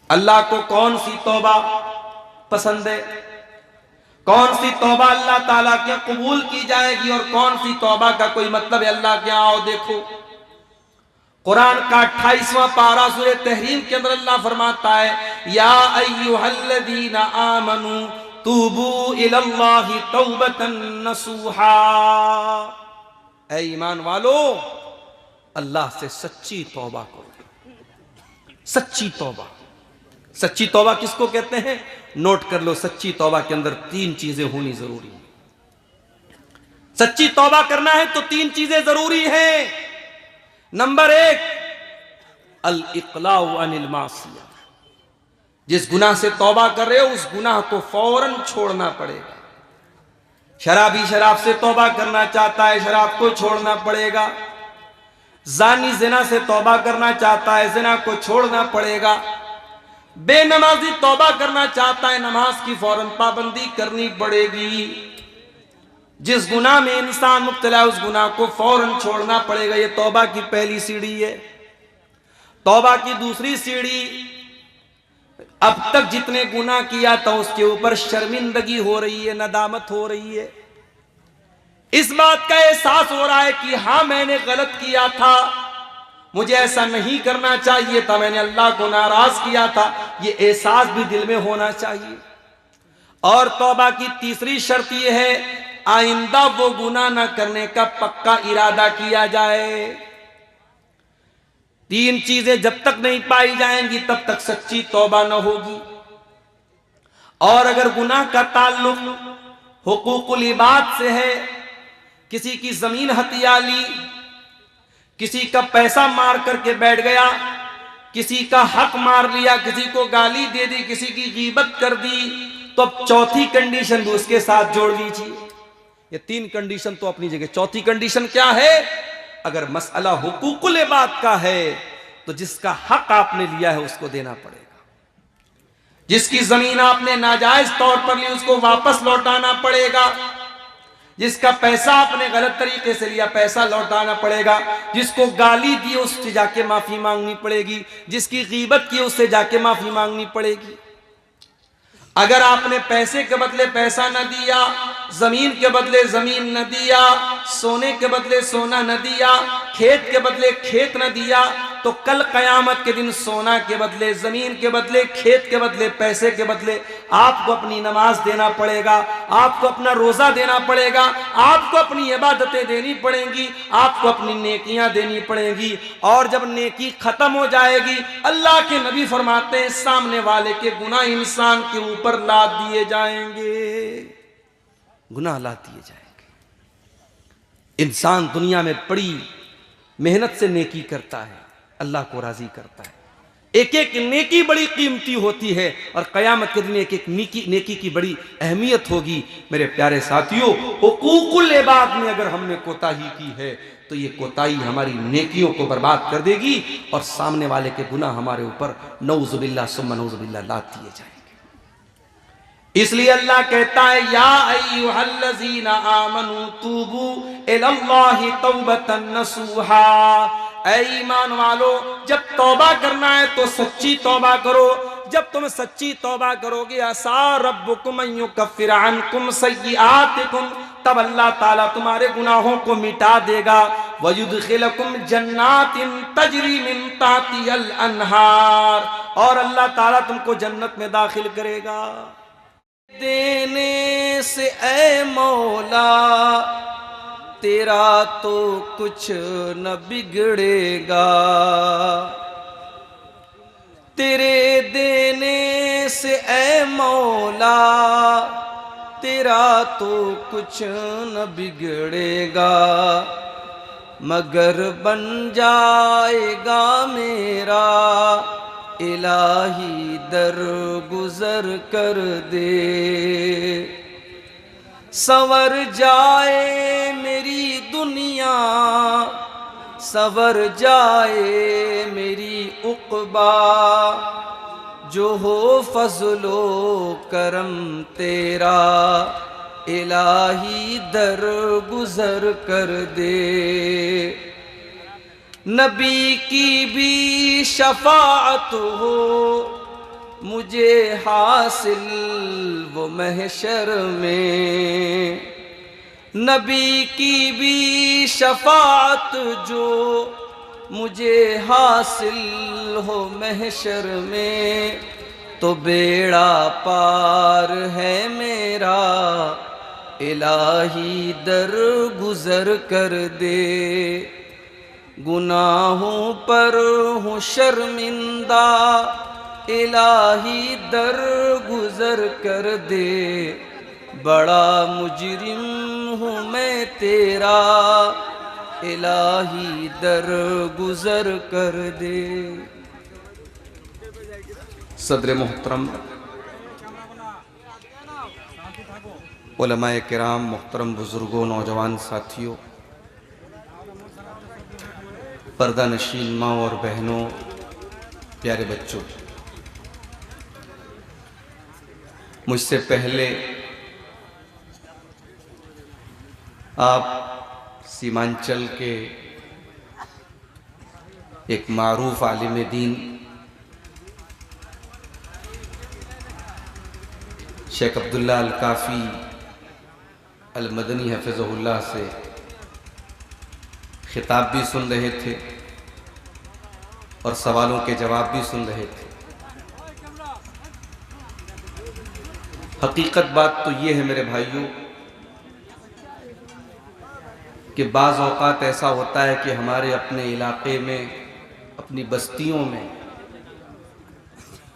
अल्लाह को कौन सी तौबा पसंद है, कौन सी तौबा अल्लाह ताला के कबूल की जाएगी और कौन सी तौबा का कोई मतलब है अल्लाह के। आओ देखो, कुरान का 28वां पारा सूरह तहरीम के अंदर अल्लाह फरमाता है, या अय्युहल्लज़ीना आमनू तूबू इलल्लाहि तौबतन नसूहा। ऐ ईमान वालो, अल्लाह से सच्ची तौबा करो। सच्ची तौबा, सच्ची तौबा किसको कहते हैं? नोट कर लो, सच्ची तौबा के अंदर 3 चीजें होनी जरूरी है। सच्ची तौबा करना है तो 3 चीजें जरूरी हैं। नंबर 1, अल इक़लाउ अनिल मासिया। जिस गुनाह से तौबा कर रहे हो उस गुनाह को फौरन छोड़ना पड़ेगा। शराबी शराब से तौबा करना चाहता है, शराब को छोड़ना पड़ेगा। जानी जिना से तौबा करना चाहता है, जिना को छोड़ना पड़ेगा। बेनमाजी तौबा करना चाहता है, नमाज की फौरन पाबंदी करनी पड़ेगी। जिस गुनाह में इंसान मुब्तला है उस गुनाह को फौरन छोड़ना पड़ेगा। ये तौबा की पहली सीढ़ी है। तौबा की दूसरी सीढ़ी, अब तक जितने गुनाह किया था उसके ऊपर शर्मिंदगी हो रही है, नदामत हो रही है। इस बात का एहसास हो रहा है कि हाँ मैंने गलत किया था, मुझे ऐसा नहीं करना चाहिए था, मैंने अल्लाह को नाराज किया था। ये एहसास भी दिल में होना चाहिए। और तौबा की तीसरी शर्त यह है, आइंदा वो गुनाह ना करने का पक्का इरादा किया जाए। 3 चीजें जब तक नहीं पाई जाएंगी तब तक सच्ची तौबा न होगी। और अगर गुनाह का ताल्लुक हुकूकुल इबाद से है, किसी की जमीन हथिया ली, किसी का पैसा मार करके बैठ गया, किसी का हक मार लिया, किसी को गाली दे दी, किसी की गीबत कर दी, तो अब चौथी कंडीशन भी उसके साथ जोड़ लीजिए। ये 3 कंडीशन तो अपनी जगह, चौथी कंडीशन क्या है? अगर मसला हुकूकुल इबाद का है तो जिसका हक आपने लिया है उसको देना पड़ेगा। जिसकी जमीन आपने नाजायज तौर पर ली उसको वापस लौटाना पड़ेगा। जिसका पैसा आपने गलत तरीके से लिया पैसा लौटाना पड़ेगा। जिसको गाली दी उससे जाके माफी मांगनी पड़ेगी। जिसकी गीबत की उससे जाके माफी मांगनी पड़ेगी। अगर आपने पैसे के बदले पैसा न दिया, जमीन के बदले जमीन न दिया, सोने के बदले सोना न दिया, खेत के बदले खेत न दिया, तो कल कयामत के दिन सोना के बदले जमीन के बदले खेत के बदले पैसे के बदले आपको अपनी नमाज देना पड़ेगा, आपको अपना रोजा देना पड़ेगा, आपको अपनी इबादतें देनी पड़ेंगी, आपको अपनी नेकियां देनी पड़ेंगी। और जब नेकी खत्म हो जाएगी, अल्लाह के नबी फरमाते हैं सामने वाले के गुनाह इंसान के ऊपर लाद दिए जाएंगे। गुनाह लाद दिए जाएंगे। इंसान दुनिया में बड़ी मेहनत से नेकी करता है, अल्लाह को राजी करता है। एक एक नेकी बड़ी कीमती होती है और कयामत के दिन एक एक नेकी की बड़ी अहमियत होगी। मेरे प्यारे साथियों, हुकूकुल इबाद में अगर हमने कोताही की है तो ये कोताही हमारी नेकियों को बर्बाद कर देगी और सामने वाले के गुनाह हमारे ऊपर नऊजुबिल्लाह सुम्मा नऊजुबिल्लाह लाद दिए जाएंगे। इसलिए अल्लाह कहता है, या अय्युहल्लज़ीना आमनू तूबू इलल्लाहि तौबतन नसूहा। ऐ ईमान वालो, जब तौबा करना है तो सच्ची तौबा करो। जब तुम सच्ची तौबा करोगे, असा रब्बुकुम अन युकफ्फिर अन्कुम सय्यिआतिकुम, तब अल्लाह ताला तुम्हारे गुनाहों को मिटा देगा। वयुदखिलकुम जन्नातिन तजरी मिन तहतिहल अन्हार, और अल्लाह ताला तुमको जन्नत में दाखिल करेगा। देने से ऐ मौला तेरा तो कुछ न बिगड़ेगा, तेरे देने से ऐ मौला तेरा तो कुछ न बिगड़ेगा, मगर बन जाएगा मेरा इलाही दर गुजर कर दे। संवर जाए मेरी दुनिया, संवर जाए मेरी उक़बा, जो हो फज़लो करम तेरा इलाही दर गुजर कर दे। नबी की भी शफाअत हो मुझे हासिल वो महशर में, नबी की भी शफाअत जो मुझे हासिल हो महशर में, तो बेड़ा पार है मेरा, इलाही दर गुजर कर दे। गुनाहों पर हूँ शर्मिंदा, इलाही दर गुजर कर दे। बड़ा मुजरिम हूँ मैं तेरा, इलाही दर गुजर कर दे। सदर मोहतरम, उलमाए किराम, मोहतरम बुजुर्गों, नौजवान साथियों, पर्दा नशीन माँ और बहनों, प्यारे बच्चों, मुझसे पहले आप सीमांचल के एक मारूफ आलिम दीन शेख अब्दुल्ला अल काफ़ी अल मदनी हफ़िज़हुल्लाह से खिताब भी सुन रहे थे और सवालों के जवाब भी सुन रहे थे। हकीकत बात तो ये है मेरे भाइयों कि बाज़ औक़ात ऐसा होता है कि हमारे अपने इलाके में, अपनी बस्तियों में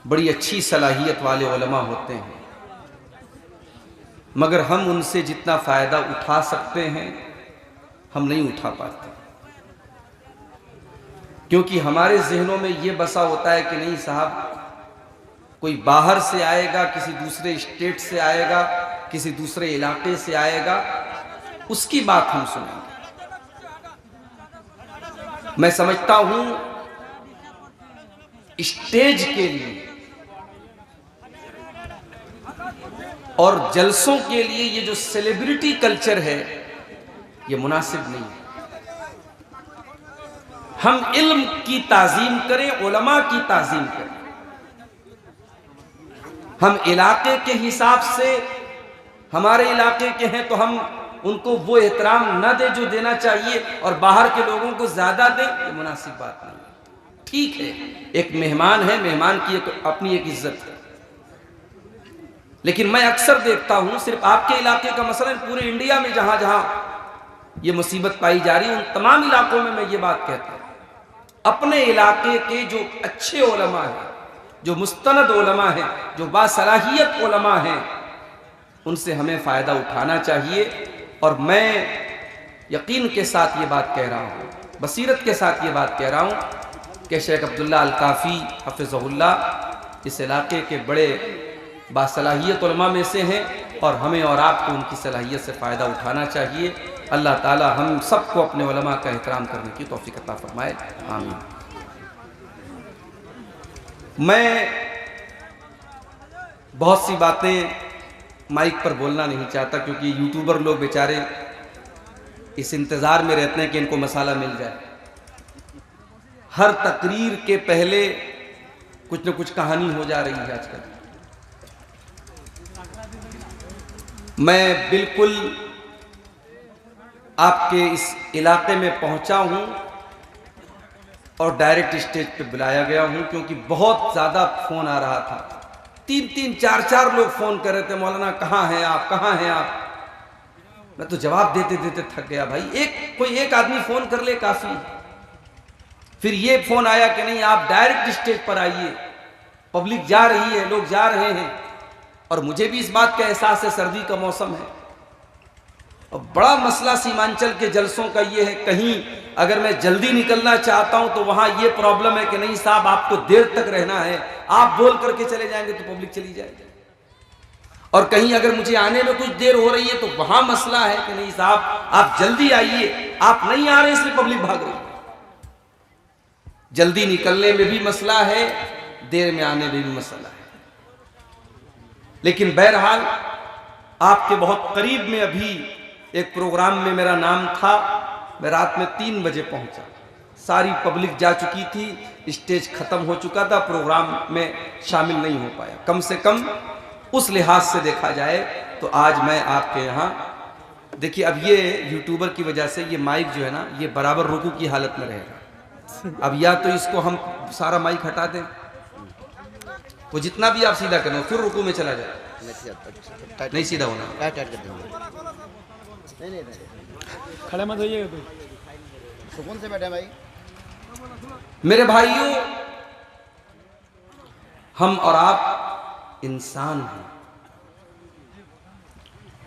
बड़ी अच्छी सलाहियत वाले उलमा होते हैं, मगर हम उनसे जितना फ़ायदा उठा सकते हैं हम नहीं उठा पाते, क्योंकि हमारे जहनों में ये बसा होता है कि नहीं साहब, कोई बाहर से आएगा, किसी दूसरे स्टेट से आएगा, किसी दूसरे इलाके से आएगा, उसकी बात हम सुनेंगे। मैं समझता हूं स्टेज के लिए और जलसों के लिए ये जो सेलिब्रिटी कल्चर है ये मुनासिब नहीं है। हम इल्म की ताजीम करें, उलमा की ताजीम करें। हम इलाके के हिसाब से, हमारे इलाके के हैं तो हम उनको वो एहतराम न दे जो देना चाहिए और बाहर के लोगों को ज्यादा दें, ये मुनासिब बात नहीं है। ठीक है, एक मेहमान है, मेहमान की अपनी एक इज्जत है, लेकिन मैं अक्सर देखता हूं, सिर्फ आपके इलाके का मसला, पूरे इंडिया में जहां जहां ये मुसीबत पाई जा रही है उन तमाम इलाकों में मैं ये बात कहता हूं, अपने इलाके के जो अच्छे उलमा हैं, जो मुस्तनद उलमा हैं, जो बासलाहियत उलमा हैं, उनसे हमें फ़ायदा उठाना चाहिए। और मैं यकीन के साथ ये बात कह रहा हूँ, बसीरत के साथ ये बात कह रहा हूँ कि शेख अब्दुल्ला अल काफ़ी हफ़िज़हुल्लाह इस इलाके के बड़े बासलाहियत उलमा में से हैं और हमें और आपको उनकी सलाहियत से फ़ायदा उठाना चाहिए। अल्लाह ताला हम सबको अपने उलमा का एहतराम करने की तौफ़ीक़ अता फ़रमाए, आमीन। मैं बहुत सी बातें माइक पर बोलना नहीं चाहता, क्योंकि यूट्यूबर लोग बेचारे इस इंतज़ार में रहते हैं कि इनको मसाला मिल जाए। हर तकरीर के पहले कुछ न कुछ कहानी हो जा रही है आजकल। मैं बिल्कुल आपके इस इलाके में पहुंचा हूं और डायरेक्ट स्टेज पे बुलाया गया हूं, क्योंकि बहुत ज़्यादा फ़ोन आ रहा था। 3-3, 4-4 लोग फ़ोन कर रहे थे, मौलाना कहाँ हैं आप, कहाँ हैं आप। मैं तो जवाब देते देते थक गया भाई। कोई एक आदमी फ़ोन कर ले काफ़ी। फिर ये फ़ोन आया कि नहीं, आप डायरेक्ट स्टेज पर आइए, पब्लिक जा रही है, लोग जा रहे हैं। और मुझे भी इस बात का एहसास है, सर्दी का मौसम है और बड़ा मसला सीमांचल के जलसों का ये है, कहीं अगर मैं जल्दी निकलना चाहता हूं तो वहां ये प्रॉब्लम है कि नहीं साहब आपको देर तक रहना है, आप बोल करके चले जाएंगे तो पब्लिक चली जाएगी। और कहीं अगर मुझे आने में कुछ देर हो रही है तो वहां मसला है कि नहीं साहब आप जल्दी आइए, आप नहीं आ रहे इसलिए पब्लिक भाग रही है। जल्दी निकलने में भी मसला है, देर में आने में भी मसला है। लेकिन बहरहाल आपके बहुत करीब में अभी एक प्रोग्राम में मेरा नाम था, मैं रात में 3 बजे पहुंचा। सारी पब्लिक जा चुकी थी, स्टेज खत्म हो चुका था, प्रोग्राम में शामिल नहीं हो पाया। कम से कम उस लिहाज से देखा जाए तो आज मैं आपके यहाँ, देखिए अब ये यूट्यूबर की वजह से ये माइक जो है ना, ये बराबर रुकू की हालत में रहेगा। अब या तो इसको हम सारा माइक हटा दें, वो जितना भी आप सीधा करें फिर रुकू में चला जाए, नहीं सीधा होना, खड़ा मत होइएगा कोई, सुकून से बैठे भाई। मेरे भाइयों, हम और आप इंसान हैं,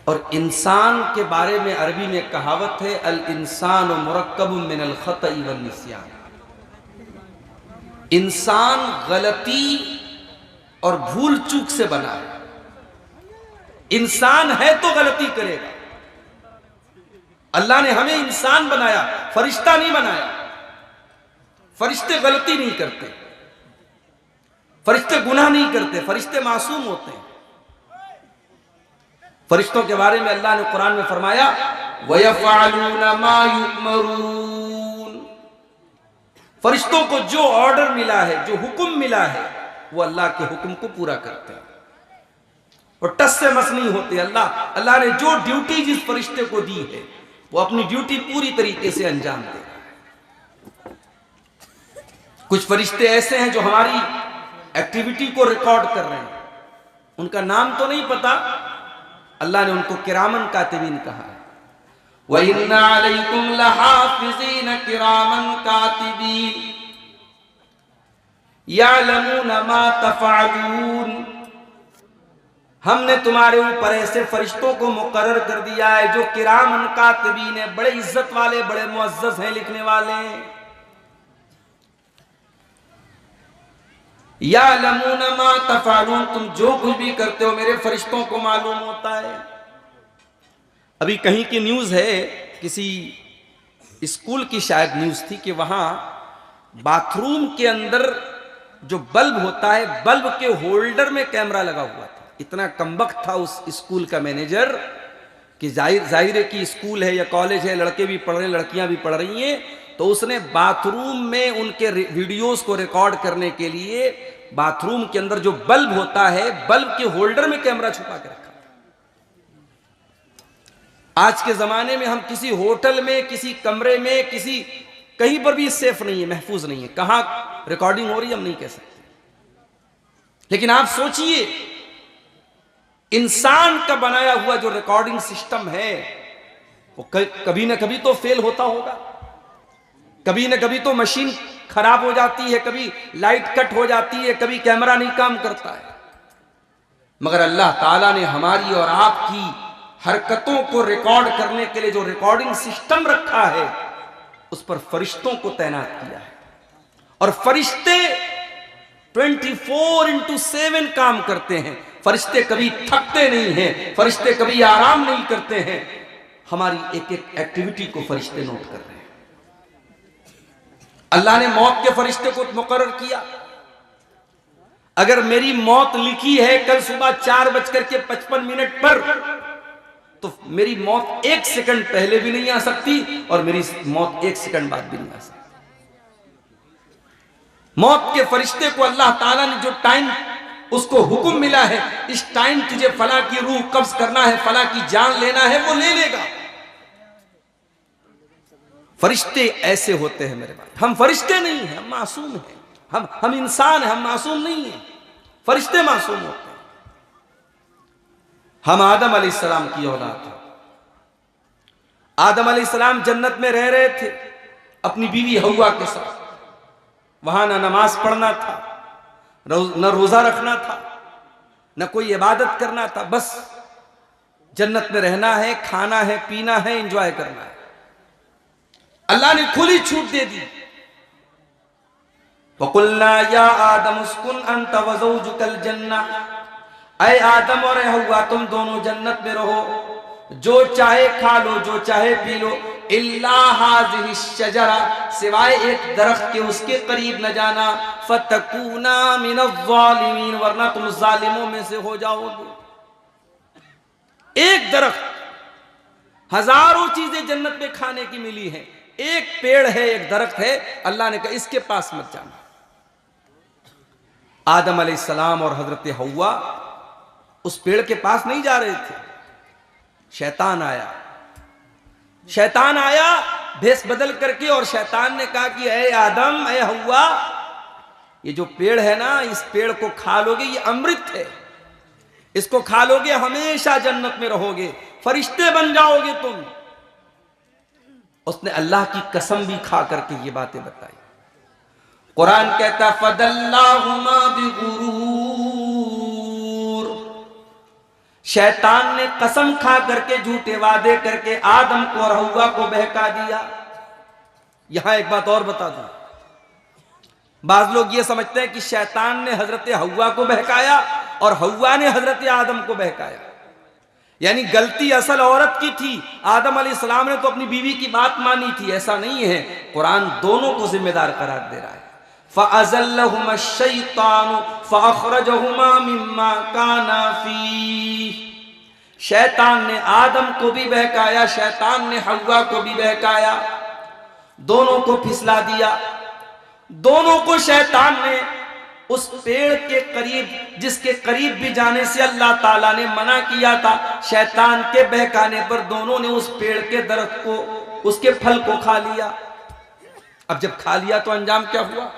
और इंसान के बारे में अरबी में कहावत है, अल इंसान मुरक्कब मिन अल खतई वन निस्यान। इंसान गलती और भूल चूक से बना है। इंसान है तो गलती करेगा। अल्लाह ने हमें इंसान बनाया, फरिश्ता नहीं बनाया। फरिश्ते गलती नहीं करते, फरिश्ते गुनाह नहीं करते, फरिश्ते मासूम होते हैं। फरिश्तों के बारे में अल्लाह ने कुरान में फरमाया, वयफ़अलूना मा युअमरून। फरिश्तों को जो ऑर्डर मिला है, जो हुक्म मिला है, वो अल्लाह के हुक्म को पूरा करते हैं और टस से मस नहीं होते। अल्लाह ने जो ड्यूटी जिस फरिश्ते को दी है, वो अपनी ड्यूटी पूरी तरीके से अंजाम दे रहा है। कुछ फरिश्ते ऐसे हैं जो हमारी एक्टिविटी को रिकॉर्ड कर रहे हैं, उनका नाम तो नहीं पता, अल्लाह ने उनको किरामन कातिबीन कहा है। व इन्ना अलैकुम लहाफिज़ीन किरामन कातिबीन यअलमूना मा तफ़अलून। हमने तुम्हारे ऊपर ऐसे फरिश्तों को मुकर्रर कर दिया है जो किरामन कातिबीन है, बड़े इज्जत वाले, बड़े मुअज़्ज़ज़ हैं, लिखने वाले। यअलमूना मा तफ़अलून, तुम जो कुछ भी करते हो मेरे फरिश्तों को मालूम होता है। अभी कहीं की न्यूज़ है, किसी स्कूल की शायद न्यूज़ थी कि वहां बाथरूम के अंदर जो बल्ब होता है, बल्ब के होल्डर में कैमरा लगा हुआ था। इतना कमबख्त था उस स्कूल का मैनेजर कि जाहिर है कि स्कूल है या कॉलेज है, लड़के भी पढ़ रहे हैं, लड़कियां भी पढ़ रही हैं, तो उसने बाथरूम में उनके वीडियोस को रिकॉर्ड करने के लिए बाथरूम के अंदर जो बल्ब होता है, बल्ब के होल्डर में कैमरा छुपा के रखा। आज के जमाने में हम किसी होटल में, किसी कमरे में, किसी कहीं पर भी सेफ नहीं है, महफूज नहीं है, कहां रिकॉर्डिंग हो रही है हम नहीं कह सकते। लेकिन आप सोचिए, इंसान का बनाया हुआ जो रिकॉर्डिंग सिस्टम है, वो कभी ना कभी तो फेल होता होगा, कभी ना कभी तो मशीन खराब हो जाती है, कभी लाइट कट हो जाती है, कभी कैमरा नहीं काम करता है। मगर अल्लाह ताला ने हमारी और आपकी हरकतों को रिकॉर्ड करने के लिए जो रिकॉर्डिंग सिस्टम रखा है, उस पर फरिश्तों को तैनात किया है। और फरिश्ते 24/7 काम करते हैं। फरिश्ते कभी थकते नहीं हैं, फरिश्ते कभी आराम नहीं करते हैं। हमारी एक एक एक्टिविटी को फरिश्ते नोट कर रहे हैं। अल्लाह ने मौत के फरिश्ते को मुकर्रर किया। अगर मेरी मौत लिखी है कल सुबह 4:55 पर, तो मेरी मौत 1 सेकंड पहले भी नहीं आ सकती और मेरी मौत 1 सेकंड बाद भी नहीं आ सकती। मौत के फरिश्ते को अल्लाह ताला ने जो टाइम उसको हुक्म मिला है, इस टाइम तुझे फला की रूह कब्ज करना है, फला की जान लेना है, वो ले लेगा। फरिश्ते ऐसे होते हैं मेरे भाई। हम फरिश्ते नहीं हैं, हम मासूम हैं। हम इंसान हैं, हम मासूम नहीं हैं। फरिश्ते मासूम होते हैं। हम आदम अलैहिस्सलाम की औलाद हैं। आदम अलैहिस्सलाम जन्नत में रह रहे थे अपनी बीवी हव्वा के साथ। वहां ना नमाज पढ़ना था, न रोजा रखना था, न कोई इबादत करना था। बस जन्नत में रहना है, खाना है, पीना है, एंजॉय करना है। अल्लाह ने खुली छूट दे दी। वकुल्ना या आदम उस्कुन अंत व ज़ौजुकल जन्ना, ऐ आदम और हव्वा तुम दोनों जन्नत में रहो, जो चाहे खा लो, जो चाहे पी लो, इल्ला हाज़िहि शजरा, सिवाय एक दरख्त के उसके करीब न जाना, फतकूना मिनज़्ज़ालिमीन, वरना तुम जालिमों में से हो जाओगे। एक दरख्त, हजारों चीजें जन्नत में खाने की मिली हैं, एक पेड़ है, एक दरख्त है, अल्लाह ने कहा इसके पास मत जाना। आदम अलैहिस्सलाम और हजरत हव्वा उस पेड़ के पास नहीं जा रहे थे। शैतान आया भेष बदल करके, और शैतान ने कहा कि ऐ आदम, ऐ हव्वा, ये जो पेड़ है ना, इस पेड़ को खा लोगे, ये अमृत है, इसको खा लोगे हमेशा जन्नत में रहोगे, फरिश्ते बन जाओगे तुम। उसने अल्लाह की कसम भी खा करके ये बातें बताई। कुरान कहता फदल्लाहुमा बिगुरूर, शैतान ने कसम खा करके, झूठे वादे करके आदम को और हव्वा को बहका दिया। यहां एक बात और बता दूं, बाज लोग ये समझते हैं कि शैतान ने हजरत हव्वा को बहकाया और हव्वा ने हजरत आदम को बहकाया, यानी गलती असल औरत की थी। आदम अलैहिस्सलाम ने तो अपनी बीवी की बात मानी थी, ऐसा नहीं है। कुरान दोनों को जिम्मेदार करार दे रहा है। फ़अज़ल्लहुमा शैतानु फ़अख़रजहुमा मिम्मा काना फ़ीह, शैतान ने आदम को भी बहकाया, शैतान ने हव्वा को भी बहकाया, दोनों को फिसला दिया। दोनों को शैतान ने उस पेड़ के करीब, जिसके करीब भी जाने से अल्लाह ताला ने मना किया था, शैतान के बहकाने पर दोनों ने उस पेड़ के दरख्त को, उसके फल को खा लिया। अब जब खा लिया तो अंजाम क्या हुआ?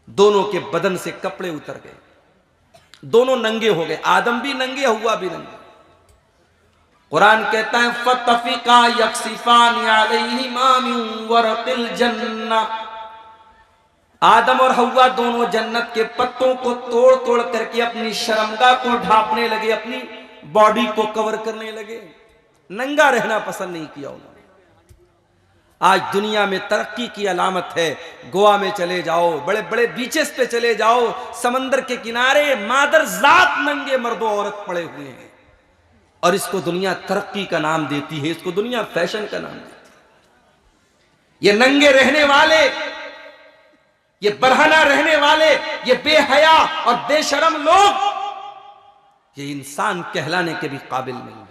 दोनों के बदन से कपड़े उतर गए, दोनों नंगे हो गए, आदम भी नंगे, हव्वा भी नंगे। कुरान कहता है फतफिका यक्सिफान अलैहिमा मिन वरक़िल जन्नह, आदम और हव्वा दोनों जन्नत के पत्तों को तोड़ तोड़ करके अपनी शर्मगाह को ढांपने लगे, अपनी बॉडी को कवर करने लगे। नंगा रहना पसंद नहीं किया उन्होंने। आज दुनिया में तरक्की की अलामत है, गोवा में चले जाओ, बड़े बड़े बीचेस पे चले जाओ, समंदर के किनारे मादर जात नंगे मर्दों औरत पड़े हुए हैं, और इसको दुनिया तरक्की का नाम देती है, इसको दुनिया फैशन का नाम देती है। ये नंगे रहने वाले, ये बरहना रहने वाले, ये बेहया और बेशरम लोग, ये इंसान कहलाने के भी काबिल नहीं है।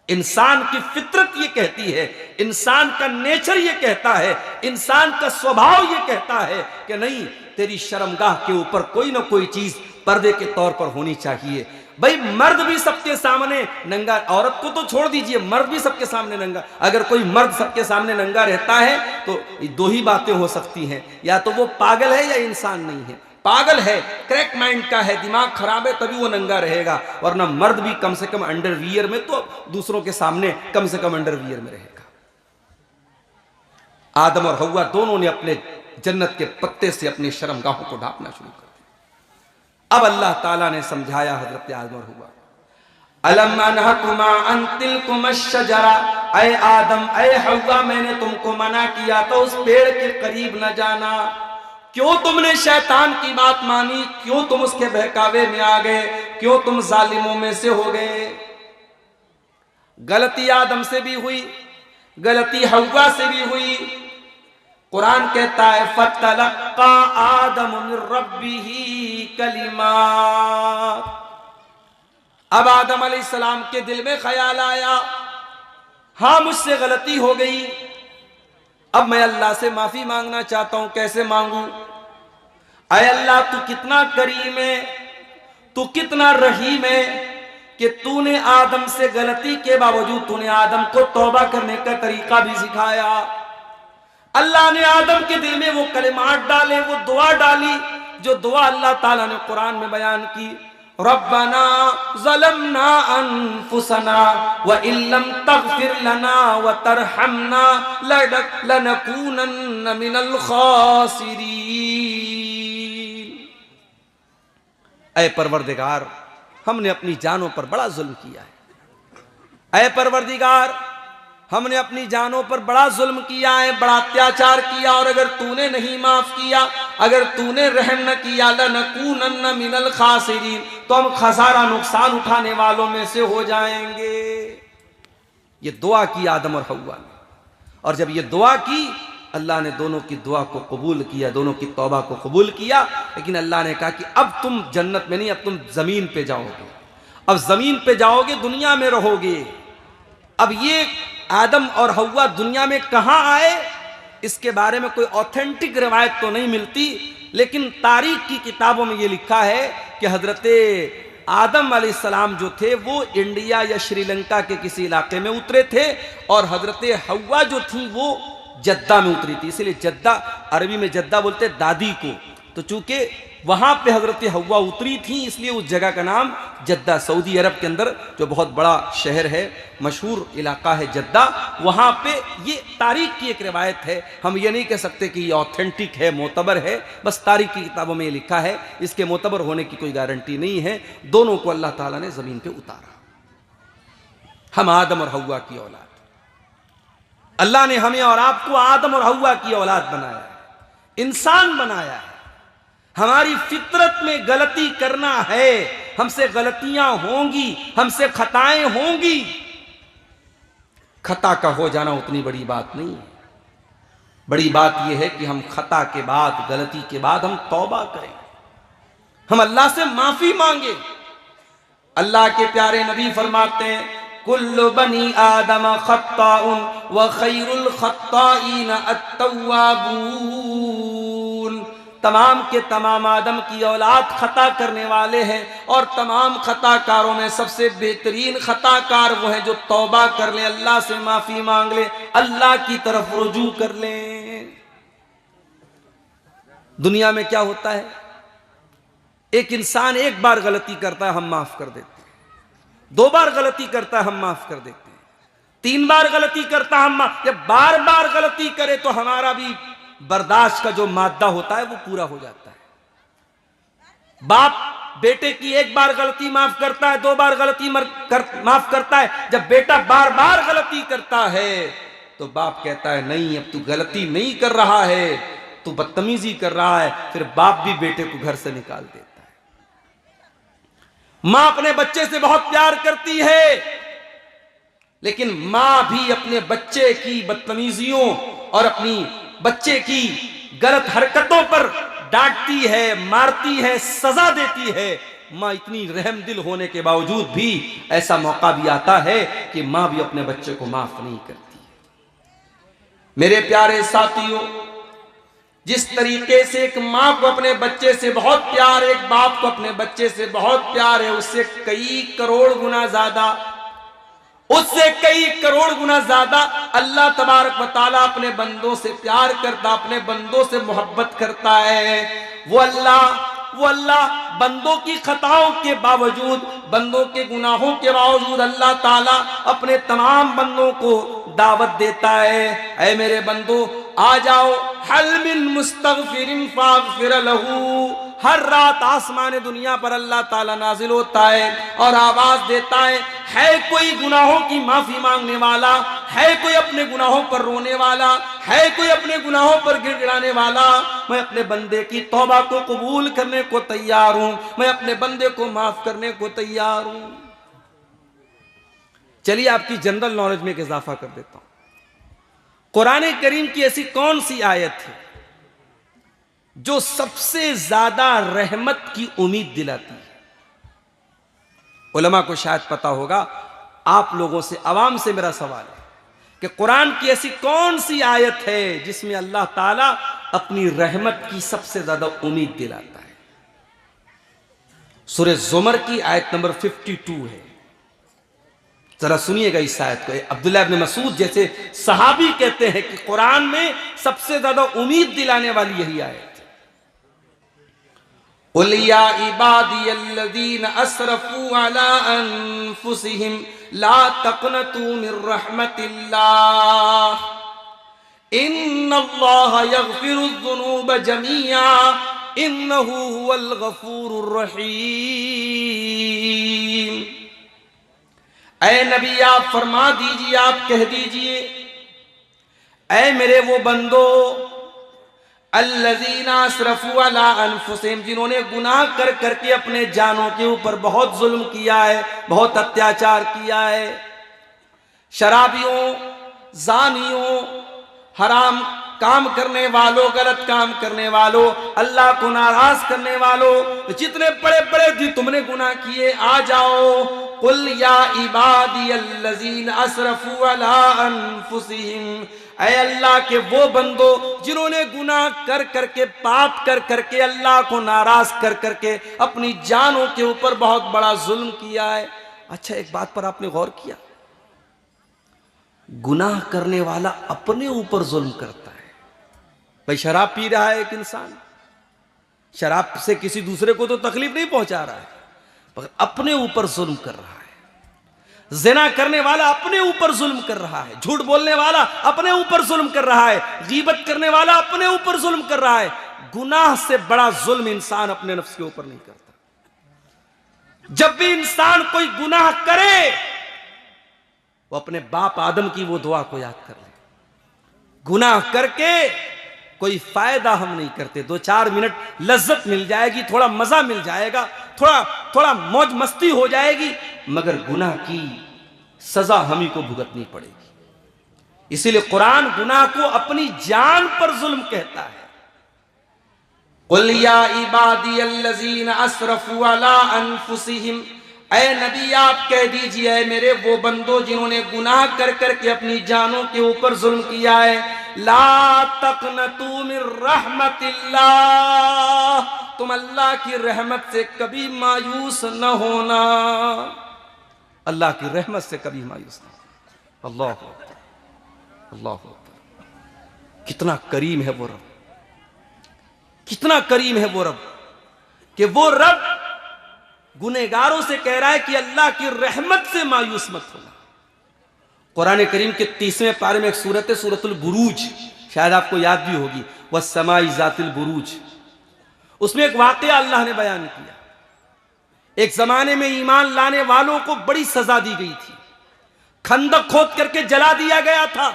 इंसान की फितरत ये कहती है, इंसान का नेचर ये कहता है, इंसान का स्वभाव ये कहता है कि नहीं, तेरी शर्मगाह के ऊपर कोई ना कोई चीज पर्दे के तौर पर होनी चाहिए। भाई मर्द भी सबके सामने नंगा, औरत को तो छोड़ दीजिए, मर्द भी सबके सामने नंगा। अगर कोई मर्द सबके सामने नंगा रहता है तो दो ही बातें हो सकती हैं, या तो वो पागल है या इंसान नहीं है। पागल है, क्रैक माइंड का है, दिमाग खराब है, तभी वो नंगा रहेगा, वरना मर्द भी कम से कम अंडरवियर में तो दूसरों के सामने कम से कम अंडरवियर में रहेगा। आदम और हव्वा दोनों ने अपने जन्नत के पत्ते से अपनी शर्मगाहों को ढांपना शुरू कर दिया। अब अल्लाह ताला ने समझाया हजरत आदम और हव्वा, अलम अनहकुमा अन तिलकुमश शजरा, ऐ आदम, ऐ हव्वा, मैंने तुमको मना किया था उस पेड़ के करीब न जाना। क्यों तुमने शैतान की बात मानी? क्यों तुम उसके बहकावे में आ गए? क्यों तुम जालिमों में से हो गए? गलती आदम से भी हुई, गलती हव्वा से भी हुई। कुरान कहता है फतलक्का आदम मिन रब्बिही कलिमात, अब आदम अलैहिस्सलाम के दिल में ख्याल आया, हाँ मुझसे गलती हो गई, अब मैं अल्लाह से माफी मांगना चाहता हूं। कैसे मांगू? ऐ अल्लाह, तू कितना करीम है, तू कितना रहीम है कि तूने आदम से गलती के बावजूद तूने आदम को तौबा करने का तरीका भी सिखाया। अल्लाह ने आदम के दिल में वो कलिमात डाले, वो दुआ डाली, जो दुआ अल्लाह ताला ने कुरान में बयान की, रब्बना ज़लमना अनफुसना व इल्लम तग़फिर लना व तरहमना लनकूनन्न मिनल खासिरीन। ऐ परवरदिगार, हमने अपनी जानों पर बड़ा जुल्म किया है। ऐ परवरदिगार, हमने अपनी जानों पर बड़ा जुल्म किया है, बड़ा अत्याचार किया, और अगर तूने नहीं माफ किया, अगर तूने रहम न किया, लनकूनन्न मिनल खासिरीन, तो हम खसारा, नुकसान उठाने वालों में से हो जाएंगे। ये दुआ की आदम और हव्वा ने, और जब ये दुआ की, अल्लाह ने दोनों की दुआ को कबूल किया, दोनों की तौबा को कबूल किया। लेकिन अल्लाह ने कहा कि अब तुम जन्नत में नहीं, अब तुम जमीन पे जाओगे, अब जमीन पे जाओगे, दुनिया में रहोगे। अब ये आदम और हव्वा दुनिया में कहाँ आए, इसके बारे में कोई ऑथेंटिक रिवायत तो नहीं मिलती, लेकिन तारीख की किताबों में ये लिखा है कि हजरते आदम अलैहिस्सलाम जो थे वो इंडिया या श्रीलंका के किसी इलाके में उतरे थे और हजरते हव्वा जो थी वो जद्दा में उतरी थी। इसलिए जद्दा, अरबी में जद्दा बोलते दादी को, तो चूंकि वहां पे हजरत हव्वा उतरी थी इसलिए उस जगह का नाम जद्दा, सऊदी अरब के अंदर जो बहुत बड़ा शहर है, मशहूर इलाका है जद्दा, वहां पे ये तारीख की एक रिवायत है। हम ये नहीं कह सकते कि ये ऑथेंटिक है, मोतबर है, बस तारीख की किताबों में ये लिखा है, इसके मोतबर होने की कोई गारंटी नहीं है। दोनों को अल्लाह ताला ने जमीन पे उतारा। हम आदम और हव्वा की औलाद, अल्लाह ने हमें और आपको आदम और हव्वा की औलाद बनाया है, इंसान बनाया है। हमारी फितरत में गलती करना है, हमसे गलतियां होंगी, हमसे खताएं होंगी। खता का हो जाना उतनी बड़ी बात नहीं है, बड़ी बात यह है कि हम खता के बाद, गलती के बाद हम तौबा करें, हम अल्लाह से माफी मांगे। अल्लाह के प्यारे नबी फरमाते हैं, कुल्लु बनी आदम खत्ताउन व खैरुल खत्ताईन अत्तव्वाबून। तमाम के तमाम आदम की औलाद खता करने वाले हैं और तमाम खताकारों में सबसे बेहतरीन खताकार वो हैं जो तौबा कर लें, अल्लाह से माफी मांग लें, अल्लाह की तरफ रुजू कर लें। दुनिया में क्या होता है, एक इंसान एक बार गलती करता है, हम माफ कर देते हैं, 2 बार गलती करता है, हम माफ कर देते हैं, 3 बार गलती करता है, हम माफ, जब बार बार गलती करे तो हमारा भी बर्दाश्त का जो मादा होता है वो पूरा हो जाता है। बाप बेटे की 1 बार गलती माफ करता है, 2 बार गलती माफ करता है, जब बेटा बार बार गलती करता है तो बाप कहता है नहीं, अब तू गलती नहीं कर रहा है, तू बदतमीजी कर रहा है। फिर बाप भी बेटे को घर से निकाल देता है। मां अपने बच्चे से बहुत प्यार करती है, लेकिन मां भी अपने बच्चे की बदतमीजियों और अपनी बच्चे की गलत हरकतों पर डांटती है, मारती है, सजा देती है। मां इतनी रहमदिल होने के बावजूद भी ऐसा मौका भी आता है कि मां भी अपने बच्चे को माफ नहीं करती। मेरे प्यारे साथियों, जिस तरीके से एक मां को अपने बच्चे से बहुत प्यार, एक बाप को अपने बच्चे से बहुत प्यार है, उससे कई करोड़ गुना ज्यादा, उससे कई करोड़ गुना ज्यादा अल्लाह तबारक व तआला अपने बंदों से प्यार करता, अपने बंदों से मोहब्बत करता है। वो अल्लाह बंदों की खताओं के बावजूद, बंदों के गुनाहों के बावजूद अल्लाह ताला अपने तमाम बंदों को दावत देता है, ऐ मेरे बंदो आ जाओ, हल मिन मुस्तगफिरिन फागफिर लहू। हर रात आसमान दुनिया पर अल्लाह ताला नाजिल होता है और आवाज देता है कोई गुनाहों की माफी मांगने वाला, है कोई अपने गुनाहों पर रोने वाला, है कोई अपने गुनाहों पर गिड़गिड़ाने वाला? मैं अपने बंदे की तौबा को कबूल करने को तैयार हूं, मैं अपने बंदे को माफ करने को तैयार हूं। चलिए आपकी जनरल नॉलेज में एक इजाफा कर देता हूं। कुरान करीम की ऐसी कौन सी आयत है जो सबसे ज्यादा रहमत की उम्मीद दिलाती है? उलमा को शायद पता होगा, आप लोगों से, अवाम से मेरा सवाल है कि कुरान की ऐसी कौन सी आयत है जिसमें अल्लाह ताला अपनी रहमत की सबसे ज्यादा उम्मीद दिलाता है? सूरह ज़ुमर की आयत नंबर 52 है। जरा सुनिएगा इस आयत को। अब्दुल्लाह इब्न मसूद जैसे सहाबी कहते हैं कि कुरान में सबसे ज्यादा उम्मीद दिलाने वाली यही आयत है। कुल या इबादियल्लज़ीन असरफू अला अनफुसिहिम ला तक़नतू मिर रहमतिल्लाह इन्नल्लाह यग़फिरुज़्ज़ुनूब जमीआ इन्नहू हुवल गफूरुर रहीम। ऐ नबी आप फरमा दीजिए, आप कह दीजिए, ऐ मेरे वो बंदो, अल्लज़ीना असरफू अला अनफुसिहिम, जिन्होंने गुनाह कर करके अपने जानों के ऊपर बहुत जुल्म किया है, बहुत अत्याचार किया है। शराबियों, जानियों, हराम काम करने वालों, गलत काम करने वालों, अल्लाह को नाराज करने वालों, जितने बड़े बड़े भी तुमने गुनाह किए, आ जाओ। कुल या इबादियल्लज़ीन असरफू अला अनफुसिहिम, ऐ अल्लाह के वो बंदो जिन्होंने गुनाह कर करके, पाप कर करके, अल्लाह को नाराज कर करके अपनी जानों के ऊपर बहुत बड़ा जुल्म किया है। अच्छा, एक बात पर आपने गौर किया, गुनाह करने वाला अपने ऊपर जुल्म करता है। भाई शराब पी रहा है एक इंसान, शराब से किसी दूसरे को तो तकलीफ नहीं पहुंचा रहा है, पर अपने ऊपर जुल्म कर रहा है। ज़िना करने वाला अपने ऊपर जुल्म कर रहा है, झूठ बोलने वाला अपने ऊपर जुल्म कर रहा है, गीबत करने वाला अपने ऊपर जुल्म कर रहा है। गुनाह से बड़ा जुल्म इंसान अपने नफ्स के ऊपर नहीं करता। जब भी इंसान कोई गुनाह करे, वो अपने बाप आदम की वो दुआ को याद कर ले। गुनाह करके कोई फायदा हम नहीं करते, 2-4 मिनट लज्जत मिल जाएगी, थोड़ा मजा मिल जाएगा, थोड़ा मौज मस्ती हो जाएगी, मगर गुनाह की सजा हम ही को भुगतनी पड़ेगी। इसीलिए कुरान गुनाह को अपनी जान पर जुल्म कहता है। कुल या इबादियल्लज़ीन असरफू अला अनफुसिहिम, ऐ नबी आप कह दीजिए, मेरे वो बंदो जिन्होंने गुनाह कर करके अपनी जानों के ऊपर जुल्म किया है, ला तक़नतू मिन रहमतिल्लाह, तुम अल्लाह की रहमत से कभी मायूस न होना। अल्लाह की रहमत से कभी मायूस न होना। अल्लाह अकबर, अल्लाह अकबर। कितना करीम है वो रब, कितना करीम है वो रब, कि वो रब गुनहगारों से कह रहा है कि अल्लाह की रहमत से मायूस मत होना। कुरान करीम के 30वें पारे में एक सूरत है, सूरतुल बुरूज, शायद आपको याद भी होगी, वस्समाई ज़ातिल बुरूज। उसमें एक वाकया अल्लाह ने बयान किया। एक जमाने में ईमान लाने वालों को बड़ी सजा दी गई थी, खंदक खोद करके जला दिया गया था,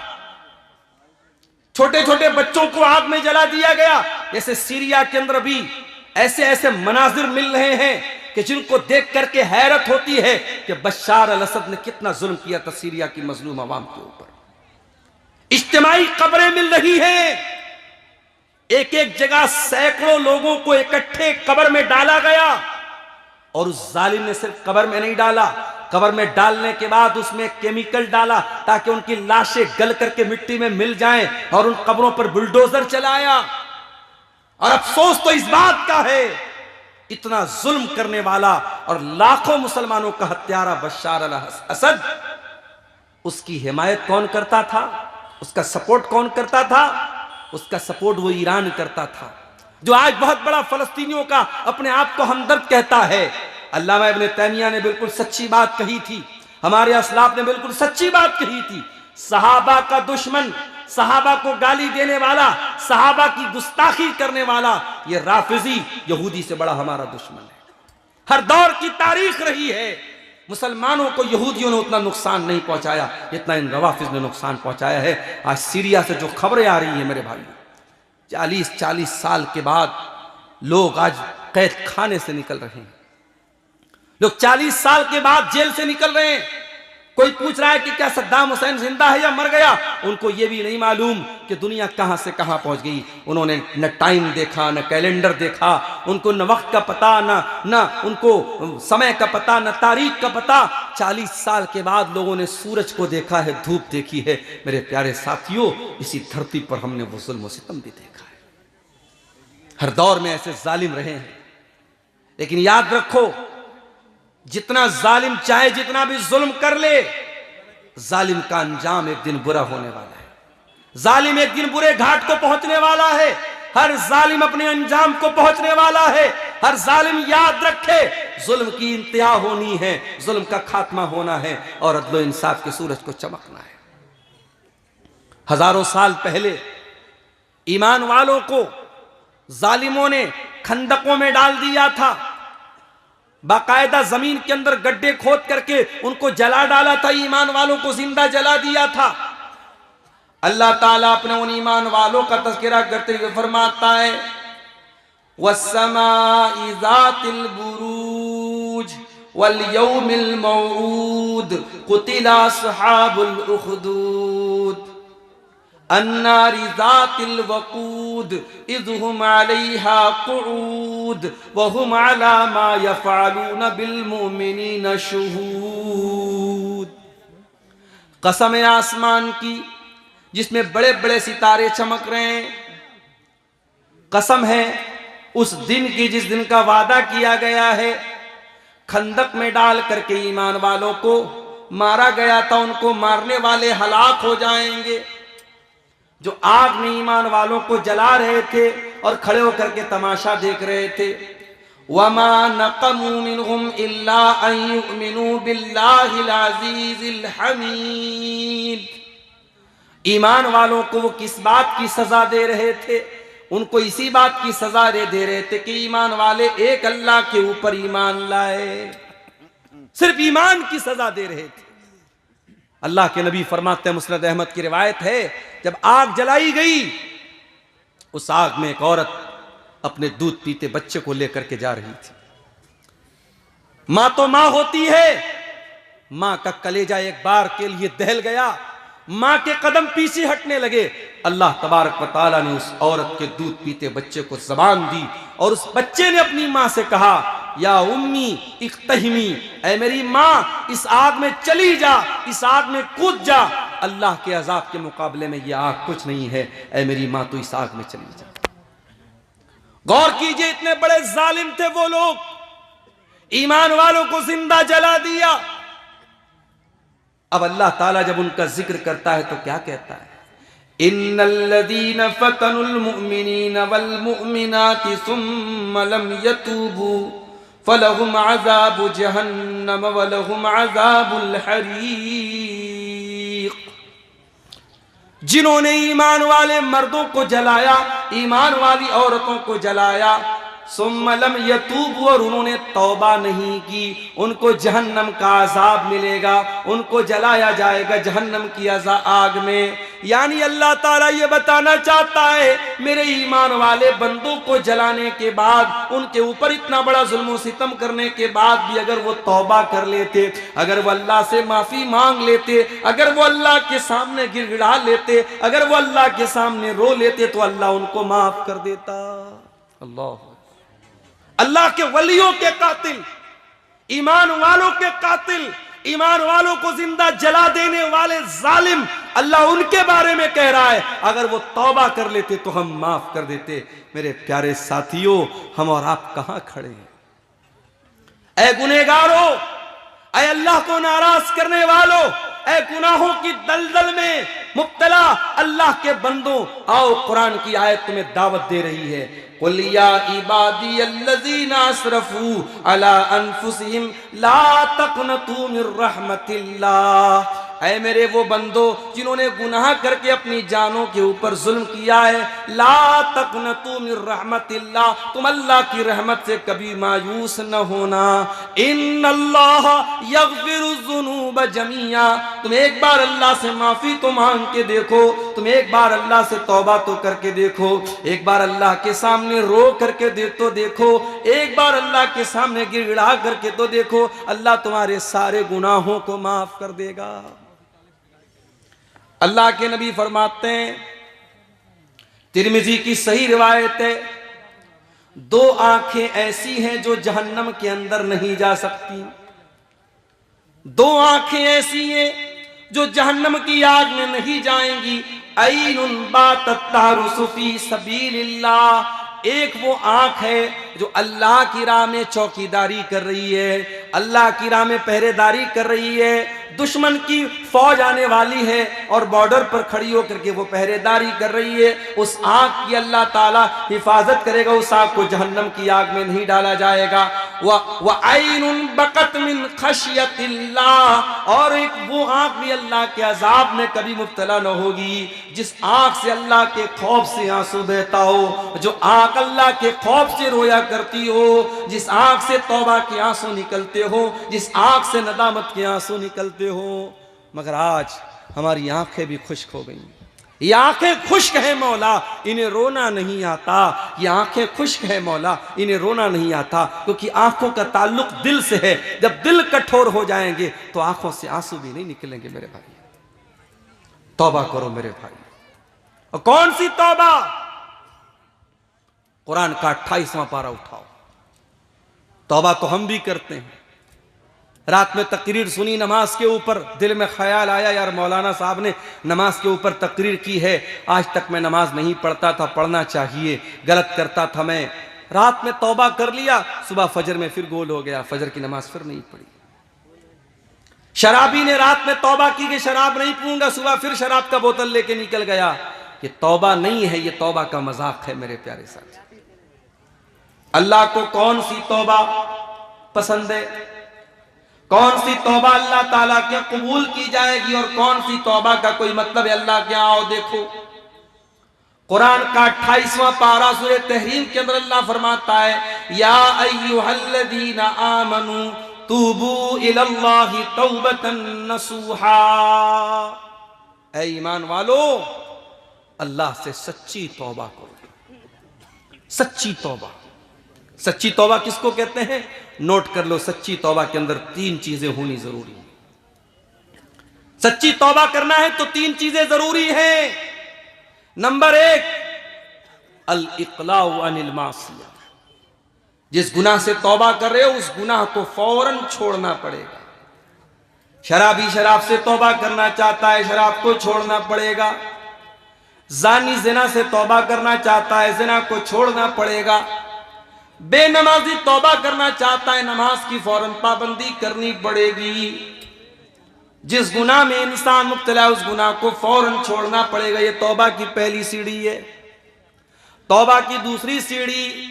छोटे छोटे बच्चों को आग में जला दिया गया। जैसे सीरिया के अंदर भी ऐसे ऐसे मनाजिर मिल रहे हैं कि जिनको देख करके हैरत होती है कि बशार अल असद ने कितना जुल्म किया था सीरिया की मजलूम अवाम के ऊपर। इज्तिमाई कब्रें मिल रही हैं, एक एक जगह सैकड़ों लोगों को इकट्ठे कब्र में डाला गया, और उस जालिम ने सिर्फ कब्र में नहीं डाला, कब्र में डालने के बाद उसमें केमिकल डाला ताकि उनकी लाशें गल करके मिट्टी में मिल जाएं, और उन कब्रों पर बुलडोजर चलाया। और अफसोस तो इस बात का है, इतना जुल्म करने वाला और लाखों मुसलमानों का हत्यारा बशार अल असद, उसकी हिमायत कौन करता था, उसका सपोर्ट कौन करता था? उसका सपोर्ट वो ईरान करता था, जो आज बहुत बड़ा फलस्तीनियों का अपने आप को हमदर्द कहता है। अल्लामा इब्न तैमिया ने बिल्कुल सच्ची बात कही थी, हमारे असलाफ ने बिल्कुल सच्ची बात कही थी। सहाबा का दुश्मन, सहाबा को गाली देने वाला, सहाबा की गुस्ताखी करने वाला, ये राफिजी यहूदी से बड़ा हमारा दुश्मन है। हर दौर की तारीख रही है, मुसलमानों को यहूदियों ने उतना नुकसान नहीं पहुंचाया जितना इन रवाफिज ने नुकसान पहुंचाया है। आज सीरिया से जो खबरें आ रही हैं मेरे भाई, 40-40 साल के बाद लोग आज कैद खाने से निकल रहे हैं, लोग 40 साल के बाद जेल से निकल रहे हैं। कोई पूछ रहा है कि क्या सद्दाम हुसैन जिंदा है या मर गया? उनको यह भी नहीं मालूम कि दुनिया कहां से कहां पहुंच गई। उन्होंने न टाइम देखा, न कैलेंडर देखा, उनको न वक्त का पता, न उनको समय का पता, न तारीख का पता। 40 साल के बाद लोगों ने सूरज को देखा है, धूप देखी है। मेरे प्यारे साथियों, इसी धरती पर हमने वो जुल्म सितम भी देखा है। हर दौर में ऐसे जालिम रहे हैं, लेकिन याद रखो, जितना जालिम चाहे जितना भी जुल्म कर ले, जालिम का अंजाम एक दिन बुरा होने वाला है। जालिम एक दिन बुरे घाट को पहुंचने वाला है। हर जालिम अपने अंजाम को पहुंचने वाला है। हर जालिम याद रखे, जुल्म की इंतहा होनी है, जुल्म का खात्मा होना है, और अदल इंसाफ के सूरज को चमकना है। हजारों साल पहले ईमान वालों को जालिमों ने खंदकों में डाल दिया था, बाकायदा जमीन के अंदर गड्ढे खोद करके उनको जला डाला था, ईमान वालों को जिंदा जला दिया था। अल्लाह ताला अपने उन ईमान वालों का तज़किरा करते हुए फरमाता है, वस्समाइ ज़ातिल बुरूज वल यौमिल मौऊद कुतिला अस्हाबुल उखदूद। अन्नारि ज़ातिल वक़ूद इज़ हुम अलैहा क़ुऊद व हुम अला मा यफ़अलून बिल मुमिनीन शुहूद। कसम है आसमान की जिसमें बड़े बड़े सितारे चमक रहे हैं, कसम है उस दिन की जिस दिन का वादा किया गया है। खंदक में डाल करके ईमान वालों को मारा गया था, उनको मारने वाले हलाक हो जाएंगे। जो आग में ईमान वालों को जला रहे थे और खड़े होकर के तमाशा देख रहे थे। वमा नक़मू मिनहुम इल्ला अन युमिनू बिल्लाहिल अज़ीज़िल हमीद। ईमान वालों को वो किस बात की सजा दे रहे थे? उनको इसी बात की सजा दे रहे थे कि ईमान वाले एक अल्लाह के ऊपर ईमान लाए। सिर्फ ईमान की सजा दे रहे थे। अल्लाह के नबी फरमाते हैं, मुस्नद अहमद की रिवायत है, जब आग जलाई गई उस आग में एक औरत अपने दूध पीते बच्चे को लेकर के जा रही थी। मां तो मां होती है, मां का कलेजा एक बार के लिए दहल गया, मां के कदम पीछे हटने लगे। अल्लाह तबारक व तआला ने उस औरत के दूध पीते बच्चे को ज़बान दी और उस बच्चे ने अपनी मां से कहा, या उम्मी इख्तहिमी, ऐ मेरी मां इस आग में चली जा, इस आग में कूद जा। अल्लाह के अजाब के मुकाबले में यह आग कुछ नहीं है, ऐ मेरी मां तो इस आग में चली जा। गौर कीजिए, इतने बड़े जालिम थे वो लोग, ईमान वालों को जिंदा जला दिया। अब अल्लाह ताला जब उनका जिक्र करता है तो क्या कहता है? इन्नल्लज़ीना फतनुल मुमिनीन वल मुमिनाति सुम्मा लम यतूबू फलहुम अज़ाबु जहन्नम वलहुम अज़ाबुल हरीक़। जिन्होंने ईमान वाले मर्दों को जलाया, ईमान वाली औरतों को जलाया, सुम्मा लम यतूबू, और उन्होंने तौबा नहीं की, उनको जहन्नम का अजाब मिलेगा, उनको जलाया जाएगा जहन्नम की आग में। यानी अल्लाह ताला ये बताना चाहता है, मेरे ईमान वाले बंदों को जलाने के बाद, उनके ऊपर इतना बड़ा जुल्म सितम करने के बाद भी अगर वो तौबा कर लेते, अगर वो अल्लाह से माफी मांग लेते, अगर वो अल्लाह के सामने गिड़गिड़ा लेते, अगर वो अल्लाह के सामने रो लेते, तो अल्लाह उनको माफ कर देता। अल्लाह के वलियों के कातिल, ईमान वालों के कातिल, ईमान वालों को जिंदा जला देने वाले जालिम, अल्लाह उनके बारे में कह रहा है, अगर वो तौबा कर लेते तो हम माफ कर देते। मेरे प्यारे साथियों, हम और आप कहां खड़े हैं? ऐ गुनहगारों, ऐ अल्लाह को नाराज करने वालों, ऐ गुनाहों की दलदल में मुब्तला अल्लाह के बंदों, आओ कुरान की आयत तुम्हें दावत दे रही है। कुल या इबादी अल्लज़ीना असरफू अला अनफुसिहिम ला तक़नतू मिर रहमतिल्लाह। ऐ मेरे वो बंदो जिन्होंने गुनाह करके अपनी जानों के ऊपर जुल्म किया है, ला तक़नतू मिर रहमतिल्लाह, तुम अल्लाह की रहमत से कभी मायूस न होना। इन्नल्लाह यग़फिरुज़्ज़ुनूब जमीआ, तुम एक बार अल्लाह से माफी तो मांग के देखो, तुम एक बार अल्लाह से तौबा तो करके देखो, एक बार अल्लाह के सामने रो करके देखो, एक बार अल्लाह के सामने गिड़गिड़ा करके तो देखो, अल्लाह तुम्हारे सारे गुनाहों को माफ कर देगा। अल्लाह के नबी फरमाते हैं, तिरमिजी की सही रिवायत है, दो आंखें ऐसी हैं जो जहन्नम के अंदर नहीं जा सकती। दो आंखें ऐसी हैं जो जहन्नम की आग में नहीं जाएंगी। ऐनुन बातत तारुसु फी सबीलिल्लाह, एक वो आंख है जो अल्लाह की राह में चौकीदारी कर रही है, अल्लाह की राह में पहरेदारी कर रही है। दुश्मन की फौज आने वाली है और बॉर्डर पर खड़ी होकर के वो पहरेदारी कर रही है, उस आग की अल्लाह ताला हिफाजत करेगा, उस आग को जहन्नम की आग में नहीं डाला जाएगा। व ऐनुन बकत मिन खशियतिल्लाह, और एक वो आंख भी अल्लाह के अजाब में कभी मुब्तला न होगी, जिस आंख से अल्लाह के खौफ से आंसू बहता हो, जो आंख अल्लाह के खौफ से रोया करती हो, जिस आंख से तौबा के आंसू निकलते हो, जिस आंख से नदामत के आंसू निकलते हो। मगर आज हमारी आंखें भी खुश्क हो गई। ये आंखें खुश्क है मौला, इन्हें रोना नहीं आता। ये आंखें खुश्क है मौला, इन्हें रोना नहीं आता, क्योंकि आंखों का ताल्लुक दिल से है। जब दिल कठोर हो जाएंगे तो आंखों से आंसू भी नहीं निकलेंगे। मेरे भाई, तौबा करो मेरे भाई, और कौन सी तौबा? कुरान का 28वां पारा उठाओ। तौबा तो हम भी करते हैं। रात में तकरीर सुनी नमाज के ऊपर, दिल में ख्याल आया यार मौलाना साहब ने नमाज के ऊपर तकरीर की है, आज तक मैं नमाज नहीं पढ़ता था, पढ़ना चाहिए, गलत करता था मैं। रात में तौबा कर लिया, सुबह फजर में फिर गोल हो गया, फजर की नमाज फिर नहीं पढ़ी। शराबी ने रात में तौबा की कि शराब नहीं पीऊंगा, सुबह फिर शराब का बोतल लेके निकल गया। ये तौबा नहीं है, ये तौबा का मजाक है मेरे प्यारे साथी। अल्लाह को कौन सी तौबा पसंद है? कौन सी तौबा अल्लाह ताला के कबूल की जाएगी और कौन सी तौबा का कोई मतलब है अल्लाह के? आओ देखो, कुरान का 28वां पारा सूरह तहरीम के अंदर अल्लाह फरमाता है, या अय्युहल्लज़ीना आमनू तूबू इलल्लाहि तौबतन नसूहा। ऐ ईमान वालो, अल्लाह से सच्ची तौबा करो। सच्ची तौबा, सच्ची तौबा किसको कहते हैं? नोट कर लो, सच्ची तौबा के अंदर 3 चीजें होनी जरूरी है। सच्ची तौबा करना है तो 3 चीजें जरूरी हैं। नंबर 1, अल इक़लाउ अनिल मासिया। जिस गुनाह से तौबा कर रहे हो उस गुनाह को फौरन छोड़ना पड़ेगा। शराबी शराब से तौबा करना चाहता है, शराब को छोड़ना पड़ेगा। जानी जिना से तौबा करना चाहता है, जिना को छोड़ना पड़ेगा। बेनमाजी तौबा करना चाहता है, नमाज की फौरन पाबंदी करनी पड़ेगी। जिस गुनाह में इंसान मुब्तला है उस गुनाह को फौरन छोड़ना पड़ेगा। ये तौबा की पहली सीढ़ी है। तौबा की दूसरी सीढ़ी,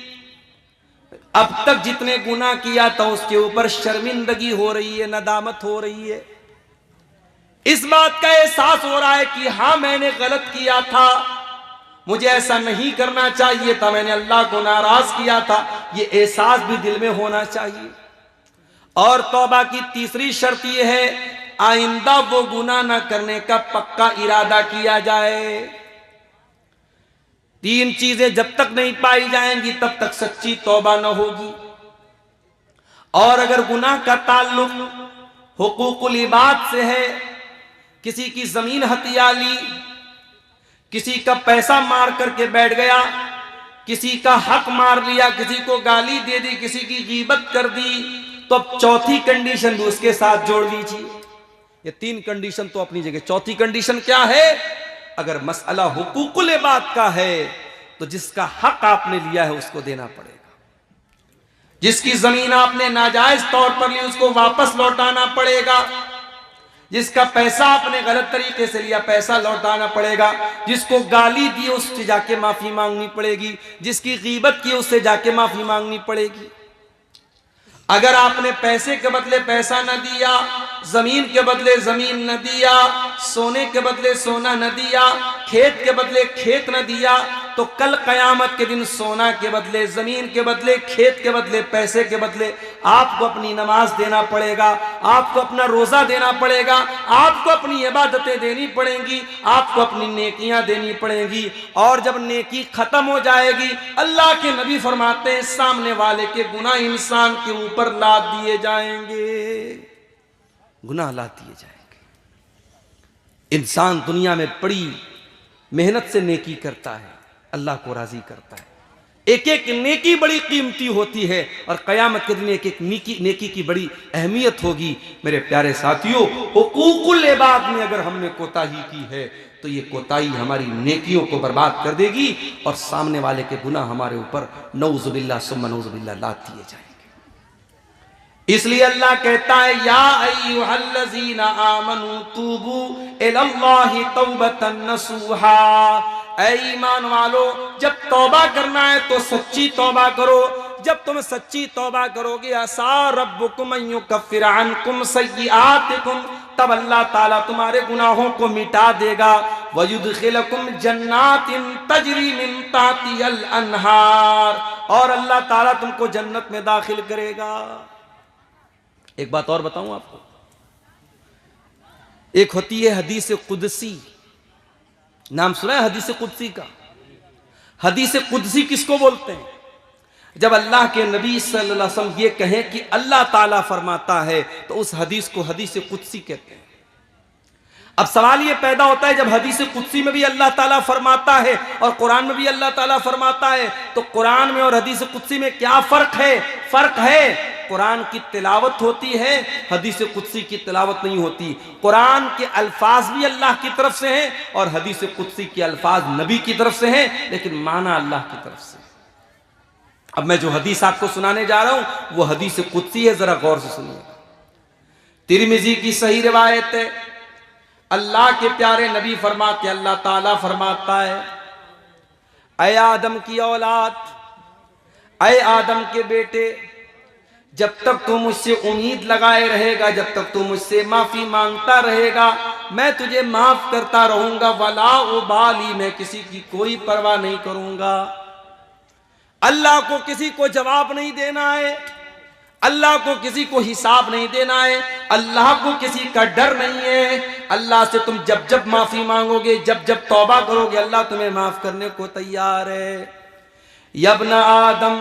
अब तक जितने गुनाह किया था उसके ऊपर शर्मिंदगी हो रही है, नदामत हो रही है, इस बात का एहसास हो रहा है कि हाँ मैंने गलत किया था, मुझे ऐसा नहीं करना चाहिए था, मैंने अल्लाह को नाराज किया था, ये एहसास भी दिल में होना चाहिए। और तौबा की तीसरी शर्त यह है, आइंदा वो गुनाह न करने का पक्का इरादा किया जाए। 3 चीजें जब तक नहीं पाई जाएंगी तब तक सच्ची तौबा न होगी। और अगर गुनाह का ताल्लुक हुकूकुल इबाद से है, किसी की जमीन हथिया ली, किसी का पैसा मार करके बैठ गया, किसी का हक मार लिया, किसी को गाली दे दी, किसी की गीबत कर दी, तो अब चौथी कंडीशन भी उसके साथ जोड़ लीजिए। ये 3 कंडीशन तो अपनी जगह, चौथी कंडीशन क्या है? अगर मसला हुकूकुल इबाद का है तो जिसका हक आपने लिया है उसको देना पड़ेगा। जिसकी जमीन आपने नाजायज तौर पर ली उसको वापस लौटाना पड़ेगा। जिसका पैसा आपने गलत तरीके से लिया पैसा लौटाना पड़ेगा। जिसको गाली दी उससे जाके माफी मांगनी पड़ेगी। जिसकी गीबत की उससे जाके माफी मांगनी पड़ेगी। अगर आपने पैसे के बदले पैसा न दिया, जमीन के बदले जमीन न दिया, सोने के बदले सोना न दिया, खेत के बदले खेत न दिया, तो कल कयामत के दिन सोना के बदले, जमीन के बदले, खेत के बदले, पैसे के बदले आपको अपनी नमाज देना पड़ेगा, आपको अपना रोजा देना पड़ेगा, आपको अपनी इबादतें देनी पड़ेंगी, आपको अपनी नेकियां देनी पड़ेंगी। और जब नेकी खत्म हो जाएगी, अल्लाह के नबी फरमाते हैं सामने वाले के गुनाह इंसान के ऊपर लाद दिए जाएंगे। गुनाह लाद दिए जाएंगे। इंसान दुनिया में बड़ी मेहनत से नेकी करता है, अल्लाह को राजी करता है। एक एक नेकी बड़ी कीमती होती है और कयामत के दिन एक एक नेकी की बड़ी अहमियत होगी। मेरे प्यारे साथियों, हुकूकुल इबाद में अगर हमने कोताही की है तो ये कोताही हमारी नेकियों को बर्बाद कर देगी और सामने वाले के गुनाह हमारे ऊपर नऊजुबिल्लाह सुम्मा नऊजुबिल्लाह लाद दिए जाएंगे। इसलिए अल्लाह कहता है, या अय्युहल्लज़ीना आमनू तूबू इलल्लाहि तौबतन नसूहा। ऐ ईमान वालो, जब तौबा करना है तो सच्ची तौबा करो। जब तुम सच्ची तौबा करोगे, असा रब्बुकुम अन युकफ्फिर अन्कुम सय्यिआतिकुम, तब अल्लाह ताला तुम्हारे गुनाहों को मिटा देगा। वयुदखिलकुम जन्नातिन तजरी मिन तहतिहल अनहार, और अल्लाह ताला तुमको जन्नत में दाखिल करेगा। एक बात और बताऊं आपको, एक होती है हदीस कुदसी। नाम सुना है हदीस कुदसी का? हदीस कुदसी किसको बोलते हैं? जब अल्लाह के नबी सल्लल्लाहु अलैहि वसल्लम ये कहें कि अल्लाह ताला फरमाता है तो उस हदीस को हदीस कुदसी कहते हैं। अब सवाल ये पैदा होता है, जब हदीस कुदसी में भी अल्लाह ताला फरमाता है और कुरान में भी अल्लाह ताला फरमाता है, तो कुरान में और हदीस कुदसी में क्या फर्क है? फर्क है, कुरान की तिलावत होती है, हदीस कुदसी की तिलावत नहीं होती। कुरान के अल्फाज भी अल्लाह की तरफ से हैं और हदीस कुदसी के अल्फाज नबी की तरफ से हैं, लेकिन माना अल्लाह की तरफ से। अब मैं जो हदीस आपको सुनाने जा रहा हूं वो हदीस कुदसी है, जरा गौर से सुनिए। तिरमिजी की सही रिवायत है, अल्लाह के प्यारे नबी फरमाते, अल्लाह ताला फरमाता है, ऐ आदम की औलाद, ऐ आदम के बेटे, जब तक तू मुझसे उम्मीद लगाए रहेगा, जब तक तू मुझसे माफी मांगता रहेगा, मैं तुझे माफ करता रहूंगा। वला उबाली, मैं किसी की कोई परवाह नहीं करूंगा। अल्लाह को किसी को जवाब नहीं देना है, अल्लाह को किसी को हिसाब नहीं देना है, अल्लाह को किसी का डर नहीं है। अल्लाह से तुम जब जब माफी मांगोगे, जब जब तौबा करोगे, अल्लाह तुम्हें माफ करने को तैयार है। यब्न आदम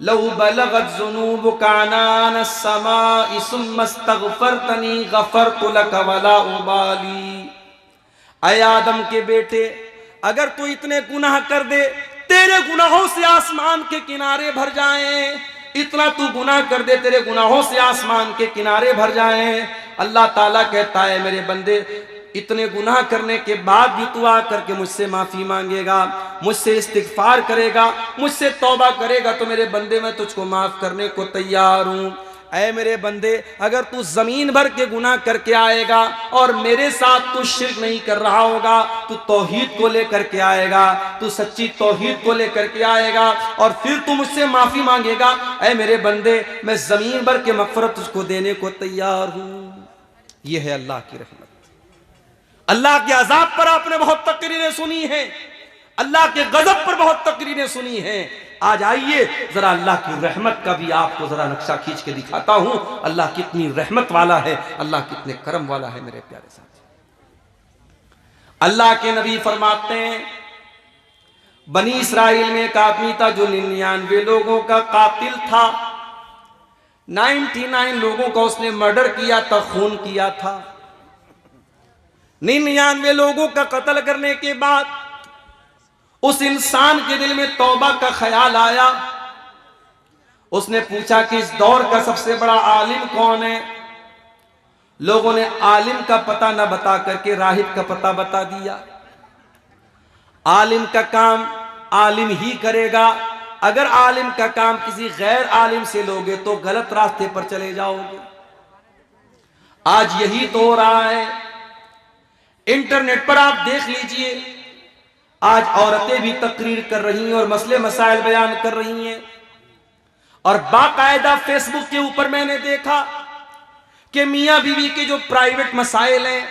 लऊ बलगत ज़ुनूबुका अनान अस्समाइ सुम्मा इस्तग़फ़रतनी ग़फ़रतु लक वला उबाली। ऐ आदम के बेटे, अगर तू इतने गुनाह कर दे, तेरे गुनाहों से आसमान के किनारे भर जाएं, इतना तू गुनाह कर दे, तेरे गुनाहों से आसमान के किनारे भर जाएं, अल्लाह ताला कहता है मेरे बंदे, इतने गुनाह करने के बाद भी तू आकर के मुझसे माफी मांगेगा, मुझसे इस्तिगफार करेगा, मुझसे तौबा करेगा, तो मेरे बंदे मैं तुझको माफ करने को तैयार हूं। ऐ मेरे बंदे, अगर तू जमीन भर के गुनाह करके आएगा और मेरे साथ तू शिर्क नहीं कर रहा होगा, तू तौहीद को लेकर के आएगा, तू सच्ची तौहीद को लेकर के आएगा और फिर तू मुझसे माफी मांगेगा, ऐ मेरे बंदे, मैं जमीन भर के मगफरत तुझको देने को तैयार हूं। यह है अल्लाह की रहमत। अल्लाह के अजाब पर आपने बहुत तकरीरें सुनी हैं, अल्लाह के गजब पर बहुत तकरीरें सुनी हैं। आज आइए जरा अल्लाह की रहमत का भी आपको जरा नक्शा खींच के दिखाता हूं। अल्लाह कितनी रहमत वाला है, अल्लाह कितने करम वाला है मेरे प्यारे साथी। अल्लाह के नबी फरमाते हैं, बनी इसराइल में एक आदमी था जो 99 लोगों का कातिल था। 99 लोगों का उसने मर्डर किया था, खून किया था। 99 लोगों का कत्ल करने के बाद उस इंसान के दिल में तौबा का ख्याल आया। उसने पूछा कि इस दौर का सबसे बड़ा आलिम कौन है? लोगों ने आलिम का पता न बता करके राहिब का पता बता दिया। आलिम का काम आलिम ही करेगा, अगर आलिम का काम किसी गैर आलिम से लोगे तो गलत रास्ते पर चले जाओगे। आज यही तो हो रहा है। इंटरनेट पर आप देख लीजिए, आज औरतें भी तकरीर कर रही हैं और मसले मसाइल बयान कर रही हैं, और बाकायदा फेसबुक के ऊपर मैंने देखा कि मियां बीवी के जो प्राइवेट मसाइल हैं,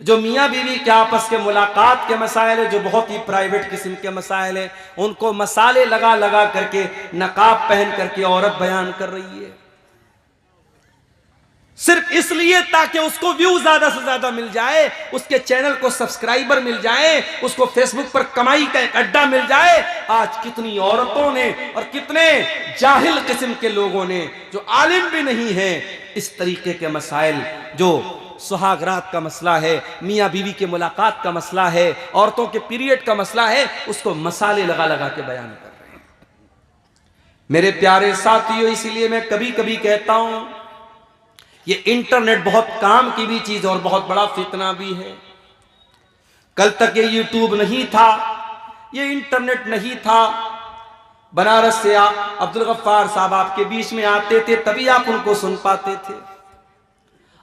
जो मियां बीवी के आपस के मुलाकात के मसाइल है, जो बहुत ही प्राइवेट किस्म के मसाइल हैं, उनको मसाले लगा लगा करके नकाब पहन करके औरत बयान कर रही है, सिर्फ इसलिए ताकि उसको व्यू ज्यादा से ज्यादा मिल जाए, उसके चैनल को सब्सक्राइबर मिल जाए, उसको फेसबुक पर कमाई का एक अड्डा मिल जाए। आज कितनी औरतों ने और कितने जाहिल किस्म के लोगों ने, जो आलिम भी नहीं है, इस तरीके के मसाइल, जो सुहागरात का मसला है, मियाँ बीवी के मुलाकात का मसला है, औरतों के पीरियड का मसला है, उसको मसाले लगा लगा के बयान कर रहे हैं। मेरे प्यारे साथियों, इसीलिए मैं कभी कभी कहता हूं, ये इंटरनेट बहुत काम की भी चीज और बहुत बड़ा फितना भी है। कल तक ये यूट्यूब नहीं था, ये इंटरनेट नहीं था। बनारस से अब्दुल गफ्फार साहब आपके बीच में आते थे, तभी आप उनको सुन पाते थे।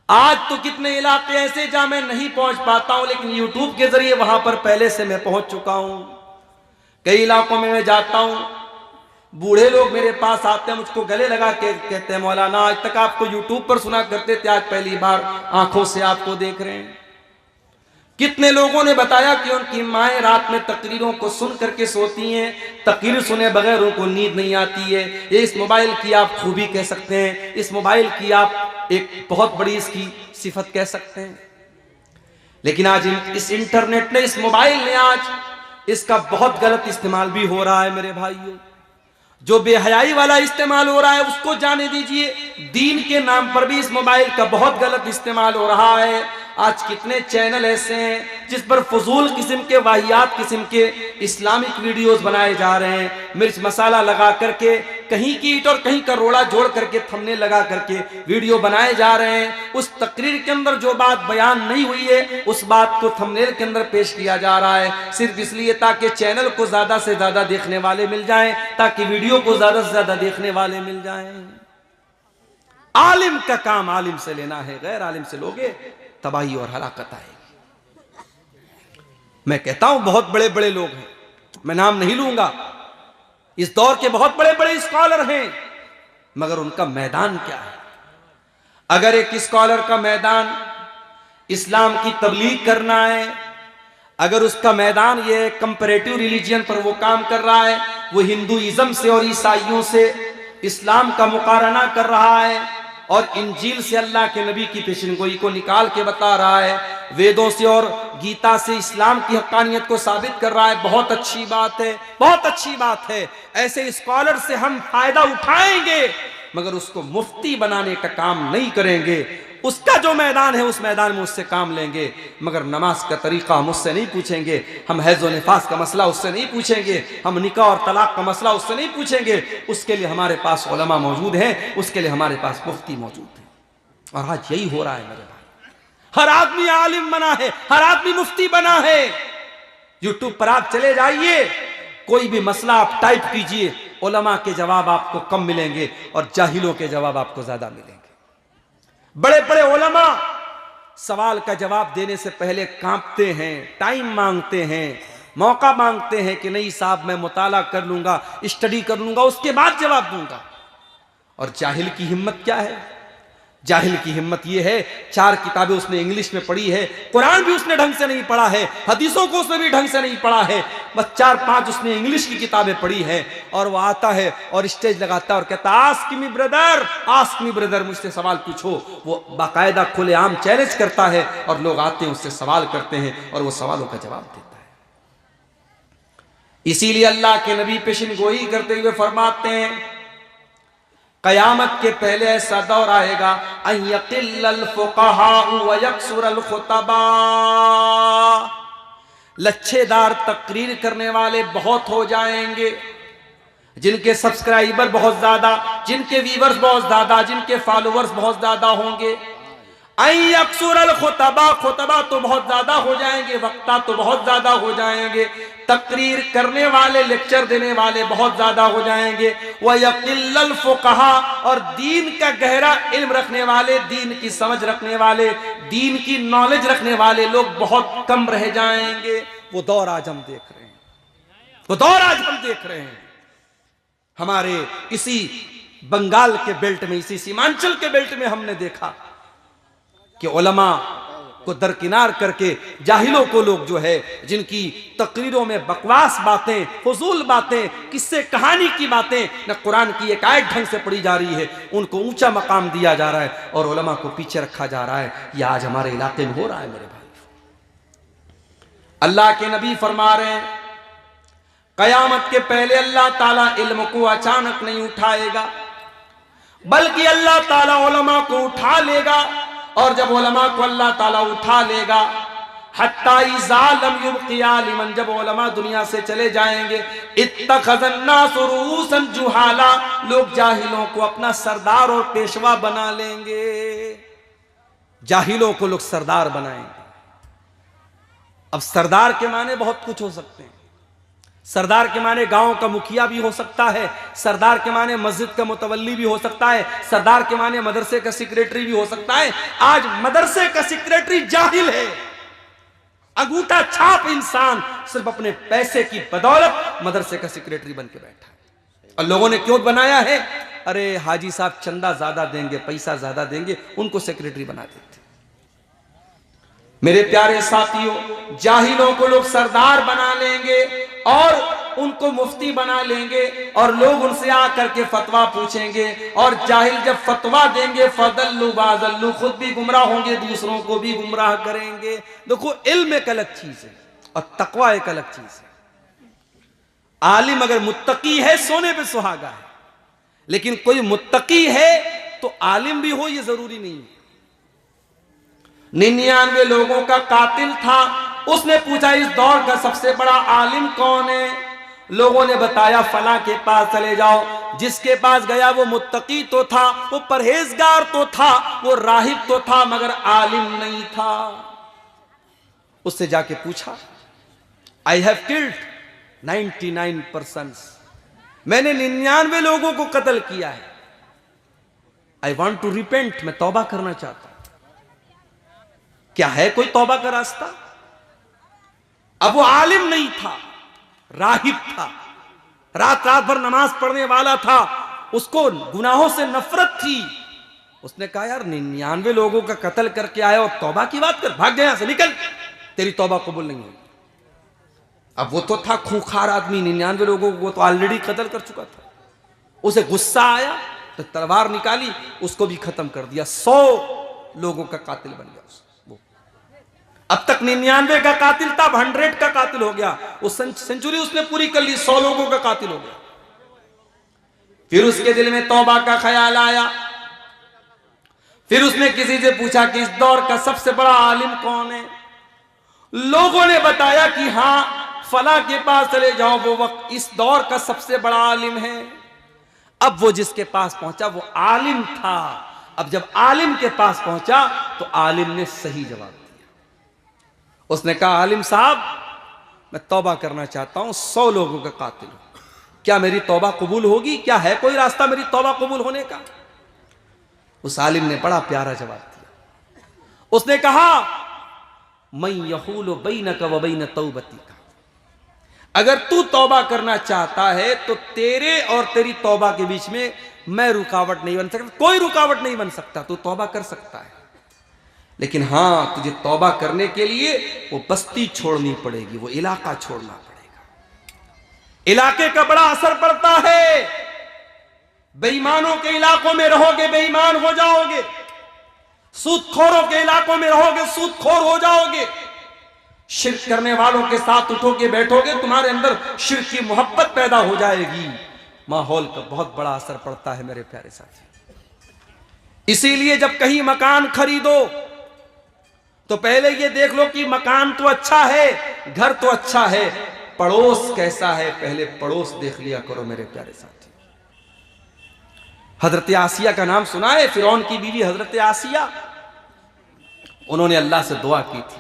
आज तो कितने इलाके ऐसे जहां मैं नहीं पहुंच पाता हूं, लेकिन यूट्यूब के जरिए वहां पर पहले से मैं पहुंच चुका हूं। कई इलाकों में मैं जाता हूं, बूढ़े लोग मेरे पास आते हैं, मुझको गले लगा के कहते हैं, मौलाना आज तक आपको यूट्यूब पर सुना करते थे, आज पहली बार आंखों से आपको देख रहे हैं। कितने लोगों ने बताया कि उनकी माएं रात में तकरीरों को सुन करके सोती हैं, तकरीर सुने बगैर उनको नींद नहीं आती है। ये इस मोबाइल की आप खूबी कह सकते हैं, इस मोबाइल की आप एक बहुत बड़ी इसकी सिफत कह सकते हैं। लेकिन आज इस इंटरनेट ने, इस मोबाइल ने, आज इसका बहुत गलत इस्तेमाल भी हो रहा है मेरे भाइयों। जो बेहयाई वाला इस्तेमाल हो रहा है उसको जाने दीजिए, दीन के नाम पर भी इस मोबाइल का बहुत गलत इस्तेमाल हो रहा है। आज कितने चैनल ऐसे हैं जिस पर फजूल किस्म के वाहियात किस्म के इस्लामिक वीडियोस बनाए जा रहे हैं। मिर्च मसाला लगा करके, कहीं की ईंट और कहीं का रोड़ा जोड़ करके, थंबनेल लगा करके वीडियो बनाए जा रहे हैं। उस तकरीर के अंदर जो बात बयान नहीं हुई है उस बात को थंबनेल के अंदर पेश किया जा रहा है, सिर्फ इसलिए ताकि चैनल को ज्यादा से ज्यादा देखने वाले मिल जाएं, ताकि वीडियो को ज्यादा से ज्यादा देखने वाले मिल जाएं। आलिम का काम आलिम से लेना है, गैर आलिम से लोगे तबाही और हलाकत आएगी। मैं कहता हूं बहुत बड़े बड़े लोग हैं, मैं नाम नहीं लूंगा, इस दौर के बहुत बड़े बड़े स्कॉलर हैं, मगर उनका मैदान क्या है? अगर एक स्कॉलर का मैदान इस्लाम की तबलीग करना है, अगर उसका मैदान ये कंपैरेटिव रिलीजियन पर वो काम कर रहा है, वो हिंदुइज्म से और ईसाइयों से इस्लाम का मुकारना कर रहा है और इंजील से अल्लाह के नबी की पेशनगोई को निकाल के बता रहा है, वेदों से और गीता से इस्लाम की हक्कानियत को साबित कर रहा है, बहुत अच्छी बात है, बहुत अच्छी बात है। ऐसे स्कॉलर से हम फायदा उठाएंगे, मगर उसको मुफ्ती बनाने का काम नहीं करेंगे। उसका जो मैदान है उस मैदान में उससे काम लेंगे, मगर नमाज का तरीका हम उससे नहीं पूछेंगे, हम हैज़ और निफास का मसला उससे नहीं पूछेंगे, हम निकाह और तलाक का मसला उससे नहीं पूछेंगे। उसके लिए हमारे पास उलमा मौजूद हैं, उसके लिए हमारे पास मुफ्ती मौजूद है। और आज यही हो रहा है मेरे भाई, हर आदमी आलिम बना है, हर आदमी मुफ्ती बना है। यूट्यूब पर आप चले जाइए, कोई भी मसला आप टाइप कीजिए, उलमा के जवाब आपको कम मिलेंगे और जाहिलों के जवाब आपको ज्यादा मिलेंगे। बड़े बड़े उलमा सवाल का जवाब देने से पहले कांपते हैं, टाइम मांगते हैं, मौका मांगते हैं कि नहीं साहब मैं मुताला कर लूंगा, स्टडी कर लूंगा, उसके बाद जवाब दूंगा। और जाहिल की हिम्मत क्या है? जाहिल की हिम्मत यह है, 4 किताबें उसने इंग्लिश में पढ़ी है, कुरान भी उसने ढंग से नहीं पढ़ा है, हदीसों को उसने भी ढंग से नहीं पढ़ा है, बस 4-5 उसने इंग्लिश की किताबें पढ़ी है, और वो आता है और स्टेज लगाता है और कहता ask me brother, ask me brother, मुझसे सवाल पूछो। वो बाकायदा खुलेआम चैलेंज करता है और लोग आते हैं उससे सवाल करते हैं और वो सवालों का जवाब देता है। इसीलिए अल्लाह के नबी पेशन गोई करते हुए फरमाते हैं, कयामत के पहले ऐसा दौर आएगा, अयकिल्लल फुक़हा व यक्सुरल खुतबा, लच्छेदार तकरीर करने वाले बहुत हो जाएंगे, जिनके सब्सक्राइबर बहुत ज्यादा, जिनके व्यूअर्स बहुत ज्यादा, जिनके फॉलोअर्स बहुत ज्यादा होंगे। अयक्सुरल खुतबा, खुतबा तो बहुत ज्यादा हो जाएंगे, वक्ता तो बहुत ज्यादा हो जाएंगे, तकरीर करने वाले, लेक्चर देने वाले बहुत ज्यादा हो जाएंगे। व यकिल्लल फुक़हा, और दीन का गहरा इल्म रखने वाले, दीन की समझ रखने वाले, दीन की नॉलेज रखने वाले लोग बहुत कम रह जाएंगे। वो दौर आज हम देख रहे हैं, वो दौर आज हम देख रहे हैं। हमारे इसी बंगाल के बेल्ट में, इसी सीमांचल के बेल्ट में हमने देखा कि उलमा को दरकिनार करके जाहिलों को लोग जो है, जिनकी तकरीरों में बकवास बातें, फजूल बातें, किस्से कहानी की बातें, न कुरान की एक आयत ढंग से पढ़ी जा रही है, उनको ऊंचा मकाम दिया जा रहा है और उलमा को पीछे रखा जा रहा है। यह आज हमारे इलाके में हो रहा है मेरे भाई। अल्लाह के नबी फरमा रहे हैं, कयामत के पहले अल्लाह ताला इल्म को अचानक नहीं उठाएगा, बल्कि अल्लाह ताला उलमा को उठा लेगा। और जब उलमा को अल्लाह ताला उठा लेगा, हत्ता इज़ा लम युबक़ि आलिमन, जब उलमा दुनिया से चले जाएंगे, इत्तख़ज़न्नासु रुऊसन जुहाला, लोग जाहिलों को अपना सरदार और पेशवा बना लेंगे, जाहिलों को लोग सरदार बनाएंगे। अब सरदार के माने बहुत कुछ हो सकते हैं। सरदार के माने गांव का मुखिया भी हो सकता है, सरदार के माने मस्जिद का मुतवल्ली भी हो सकता है, सरदार के माने मदरसे का सेक्रेटरी भी हो सकता है। आज मदरसे का सेक्रेटरी जाहिल है, अंगूठा छाप इंसान सिर्फ अपने पैसे की बदौलत मदरसे का सेक्रेटरी बन के बैठा है। और लोगों ने क्यों बनाया है? अरे हाजी साहब चंदा ज्यादा देंगे, पैसा ज्यादा देंगे, उनको सेक्रेटरी बना देते। मेरे प्यारे साथियों, जाहिलों को लोग सरदार बना लेंगे और उनको मुफ्ती बना लेंगे और लोग उनसे आकर के फतवा पूछेंगे, और जाहिल जब फतवा देंगे फदल्लु बाज़ल्लु, खुद भी गुमराह होंगे, दूसरों को भी गुमराह करेंगे। देखो, इल्म एक अलग चीज है और तकवा एक अलग चीज है। आलिम अगर मुत्तकी है, सोने पे सुहागा है, लेकिन कोई मुत्तकी है तो आलिम भी हो, ये जरूरी नहीं है। 99 लोगों का कातिल था। उसने पूछा इस दौर का सबसे बड़ा आलिम कौन है? लोगों ने बताया फला के पास चले जाओ। जिसके पास गया वो मुत्तकी तो था, वो परहेजगार तो था, वो राहिब तो था, मगर आलिम नहीं था। उससे जाके पूछा आई हैव किल्ड 99%, मैंने 99 लोगों को कत्ल किया है। आई वॉन्ट टू रिपेंट, मैं तौबा करना चाहता हूं। क्या है कोई तौबा का रास्ता? अब वो आलिम नहीं था, राहिब था, रात रात भर नमाज पढ़ने वाला था, उसको गुनाहों से नफरत थी। उसने कहा यार 99 लोगों का कत्ल करके आया और तौबा की बात कर, भाग गया यहां से, निकल, तेरी तौबा कबूल नहीं होगी। अब वो तो था खूंखार आदमी, 99 लोगों को तो ऑलरेडी कत्ल कर चुका था। उसे गुस्सा आया तो तलवार निकाली, उसको भी खत्म कर दिया। 100 लोगों का कातिल बन गया वो। अब तक 99 का कातिल था, अब 100 का कातिल हो गया। वो सेंचुरी उसने पूरी कर ली, 100 लोगों का कातिल हो गया। फिर उसके दिल में तौबा का ख्याल आया। फिर उसने किसी से पूछा कि इस दौर का सबसे बड़ा आलिम कौन है? लोगों ने बताया कि हां फला के पास चले जाओ, वो वक्त इस दौर का सबसे बड़ा आलिम है। अब वो जिसके पास पहुंचा वो आलिम था। अब जब आलिम के पास पहुंचा तो आलिम ने सही जवाब दिया। उसने कहा आलिम साहब मैं तौबा करना चाहता हूं, 100 लोगों का कातिल हूं, क्या मेरी तौबा कबूल होगी? क्या है कोई रास्ता मेरी तौबा कबूल होने का? उस आलिम ने बड़ा प्यारा जवाब दिया। उसने कहा मैं यहूल बैनक व बैन तौबती का, अगर तू तौबा करना चाहता है तो तेरे और तेरी तौबा के बीच में मैं रुकावट नहीं बन सकता, कोई रुकावट नहीं बन सकता। तू तौबा कर सकता है, लेकिन हां तुझे तौबा करने के लिए वो बस्ती छोड़नी पड़ेगी, वो इलाका छोड़ना पड़ेगा। इलाके का बड़ा असर पड़ता है। बेईमानों के इलाकों में रहोगे बेईमान हो जाओगे, सूदखोरों के इलाकों में रहोगे सूदखोर हो जाओगे, शिर्क करने वालों के साथ उठोगे बैठोगे, तुम्हारे अंदर शिर्क की मोहब्बत पैदा हो जाएगी। माहौल का बहुत बड़ा असर पड़ता है मेरे प्यारे साथी। इसीलिए जब कहीं मकान खरीदो तो पहले ये देख लो कि मकान तो अच्छा है, घर तो अच्छा है, पड़ोस कैसा है, पहले पड़ोस देख लिया करो मेरे प्यारे साथी। हजरत आसिया का नाम सुना है? फिरौन की बीवी हजरत आसिया, उन्होंने अल्लाह से दुआ की थी।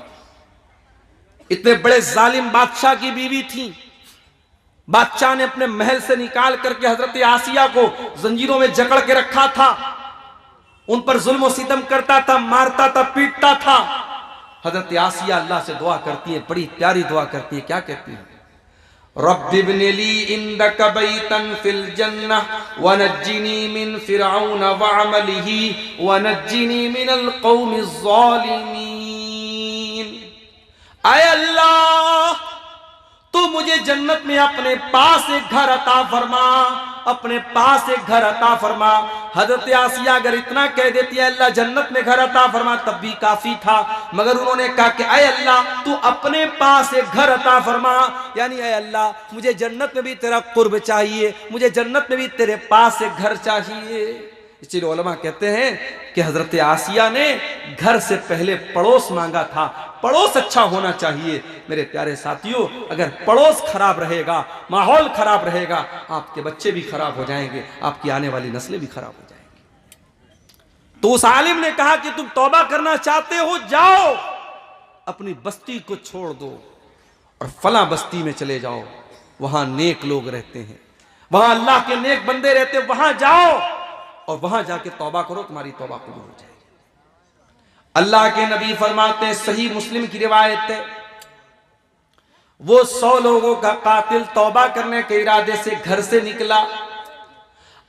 इतने बड़े जालिम बादशाह की बीवी थी। बादशाह ने अपने महल से निकाल करके हजरत आसिया को जंजीरों में जकड़ के रखा था, उन पर जुल्म और सितम करता था, मारता था, पीटता था। हजरत आसिया अल्लाह से दुआ करती है, बड़ी प्यारी दुआ करती है। क्या कहती है? रब्बिब्नि ली इंदक बैतन फिल जन्नह वनज्जिनी मिन फिरऔन व अमलिही वनज्जिनी मिनल कौमिज़ ज़ालिमीन। आए अल्लाह तू मुझे जन्नत में अपने पास एक घर अता फरमा, अपने पास एक घर अता फरमा। हजरत आसिया अगर इतना कह देती है अल्लाह जन्नत में घर अता फरमा तब भी काफी था, मगर उन्होंने कहा कि आए अल्लाह तू अपने पास एक घर अता फरमा, यानी आए अल्लाह मुझे जन्नत में भी तेरा कुर्ब चाहिए, मुझे जन्नत में भी तेरे पास एक घर चाहिए। इसीलिए उलमा कहते हैं कि हजरत आसिया ने घर से पहले पड़ोस मांगा था। पड़ोस अच्छा होना चाहिए मेरे प्यारे साथियों। अगर पड़ोस खराब रहेगा, माहौल खराब रहेगा, आपके बच्चे भी खराब हो जाएंगे, आपकी आने वाली नस्लें भी खराब हो जाएंगी। तो उस आलिम ने कहा कि तुम तौबा करना चाहते हो, जाओ अपनी बस्ती को छोड़ दो और फला बस्ती में चले जाओ, वहां नेक लोग रहते हैं, वहां अल्लाह के नेक बंदे रहते हैं, वहां जाओ और वहां जाके तौबा करो, तुम्हारी तौबा कबूल हो जाएगी। अल्लाह के नबी फरमाते हैं, सही मुस्लिम की रिवायत है, वो 100 लोगों का कातिल तौबा करने के इरादे से घर से निकला,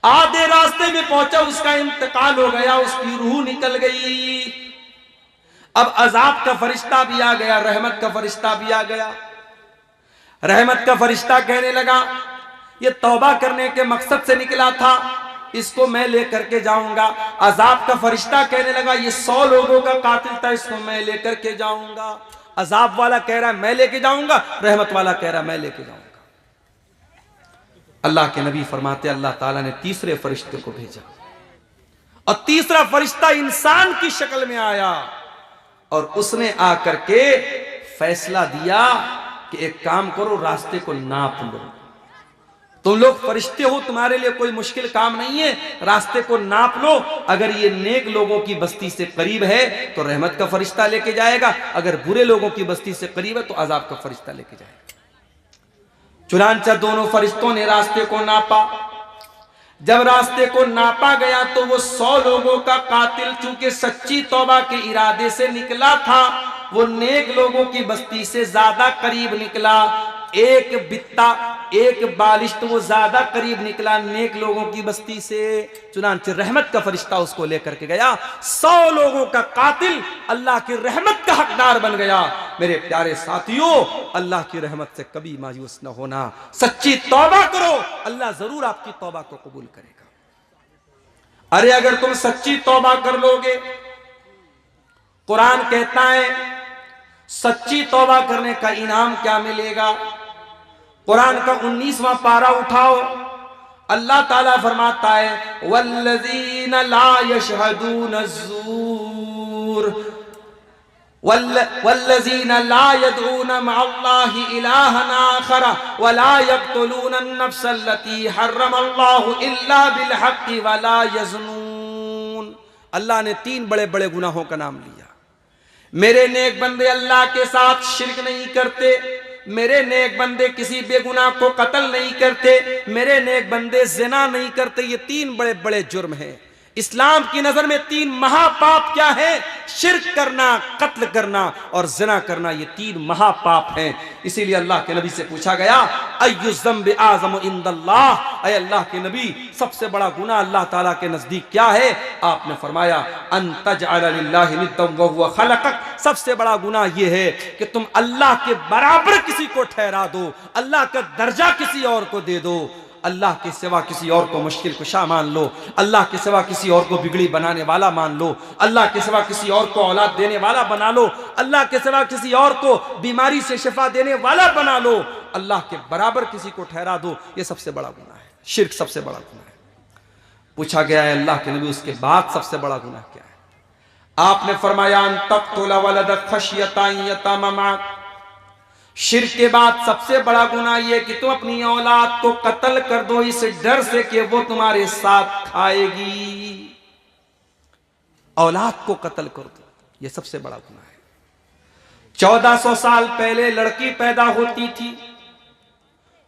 आधे रास्ते में पहुंचा, उसका इंतकाल हो गया, उसकी रूह निकल गई। अब अजाब का फरिश्ता भी आ गया, रहमत का फरिश्ता भी आ गया। रहमत का फरिश्ता कहने लगा ये तौबा करने के मकसद से निकला था, इसको मैं लेकर के जाऊंगा। अजाब का फरिश्ता कहने लगा ये 100 लोगों का कातिल था, इसको मैं लेकर के जाऊंगा। अजाब वाला कह रहा है मैं लेके जाऊंगा, रहमत वाला कह रहा है मैं लेके जाऊंगा। अल्लाह के नबी फरमाते अल्लाह ताला ने तीसरे फरिश्ते को भेजा और तीसरा फरिश्ता इंसान की शक्ल में आया और उसने आकर के फैसला दिया कि एक काम करो, रास्ते को नाप लो। तुम लोग फरिश्ते हो, तुम्हारे लिए कोई मुश्किल काम नहीं है, रास्ते को नाप लो। अगर ये नेक लोगों की बस्ती से करीब है तो रहमत का फरिश्ता लेके जाएगा, अगर बुरे लोगों की बस्ती से करीब है तो अजाब का फरिश्ता लेके जाएगा। चुनांचा दोनों फरिश्तों ने रास्ते को नापा। जब रास्ते को नापा गया तो वो 100 लोगों का कातिल, चूंकि सच्ची तौबा के इरादे से निकला था, वो नेक लोगों की बस्ती से ज्यादा करीब निकला। एक बित्ता, एक बालिश तो वो ज्यादा करीब निकला नेक लोगों की बस्ती से। चुनांचे रहमत का फरिश्ता उसको लेकर के गया। 100 लोगों का कातिल अल्लाह की रहमत का हकदार बन गया। मेरे प्यारे साथियों, अल्लाह की रहमत से कभी मायूस न होना, सच्ची तौबा करो, अल्लाह जरूर आपकी तौबा को कबूल करेगा। अरे अगर तुम सच्ची तौबा कर लोगे, कुरान कहता है सच्ची तौबा करने का इनाम क्या मिलेगा। कुरान का 19वां पारा उठाओ, अल्लाह ताला फरमाता है वल्लज़ीन ला यशहदून ज़ूर वल्लज़ीन ला यदऊन मअल्लाहि इलाहन आखर वला यक़्तुलून अन्नफ्स अल्लती हर्रमल्लाहु इल्ला बिलहक़्क़ि वला यज़नून। अल्लाह ने 3 बड़े बड़े गुनाहों का नाम लिया। मेरे नेक बंदे अल्लाह के साथ शिर्क नहीं करते, मेरे नेक बंदे किसी बेगुनाह को कत्ल नहीं करते, मेरे नेक बंदे जिना नहीं करते। ये 3 बड़े बड़े जुर्म हैं। इस्लाम की नजर में 3 महापाप क्या है? शिर्क करना, कत्ल करना और जिना करना, ये 3 महापाप हैं। इसीलिए अल्लाह के नबी से पूछा गया अय्यु ज़म्बि आज़म इंदल्लाह, अय अल्लाह के नबी सबसे बड़ा गुनाह अल्लाह ताला के नजदीक क्या है? आपने फरमाया अन तजअल लिल्लाहि निद्दन व हुवा खलक़क, सबसे बड़ा गुनाह यह है कि तुम अल्लाह के बराबर किसी को ठहरा दो, अल्लाह का दर्जा किसी और को दे दो, अल्लाह के सिवा किसी और को मुश्किल कुशा मान लो, अल्लाह के सिवा किसी और को बिगड़ी बनाने वाला मान लो, अल्लाह के सिवा किसी और को औलाद देने वाला बना लो, अल्लाह के सिवा किसी और को बीमारी से शिफा देने वाला बना लो, अल्लाह के बराबर किसी को ठहरा दो। ये सबसे बड़ा गुनाह है, शिर्क सबसे बड़ा गुनाह है। पूछा गया है अल्लाह के नबी उसके बाद सबसे बड़ा गुनाह क्या है? आपने फरमाया अन तक़्तुल वलदक खश्यता अन यतमा मअक, शिर्क के बाद सबसे बड़ा गुनाह यह कि तुम अपनी औलाद को कत्ल कर दो इस डर से कि वो तुम्हारे साथ खाएगी। औलाद को कत्ल कर दो, यह सबसे बड़ा गुनाह है। 1400 साल पहले लड़की पैदा होती थी,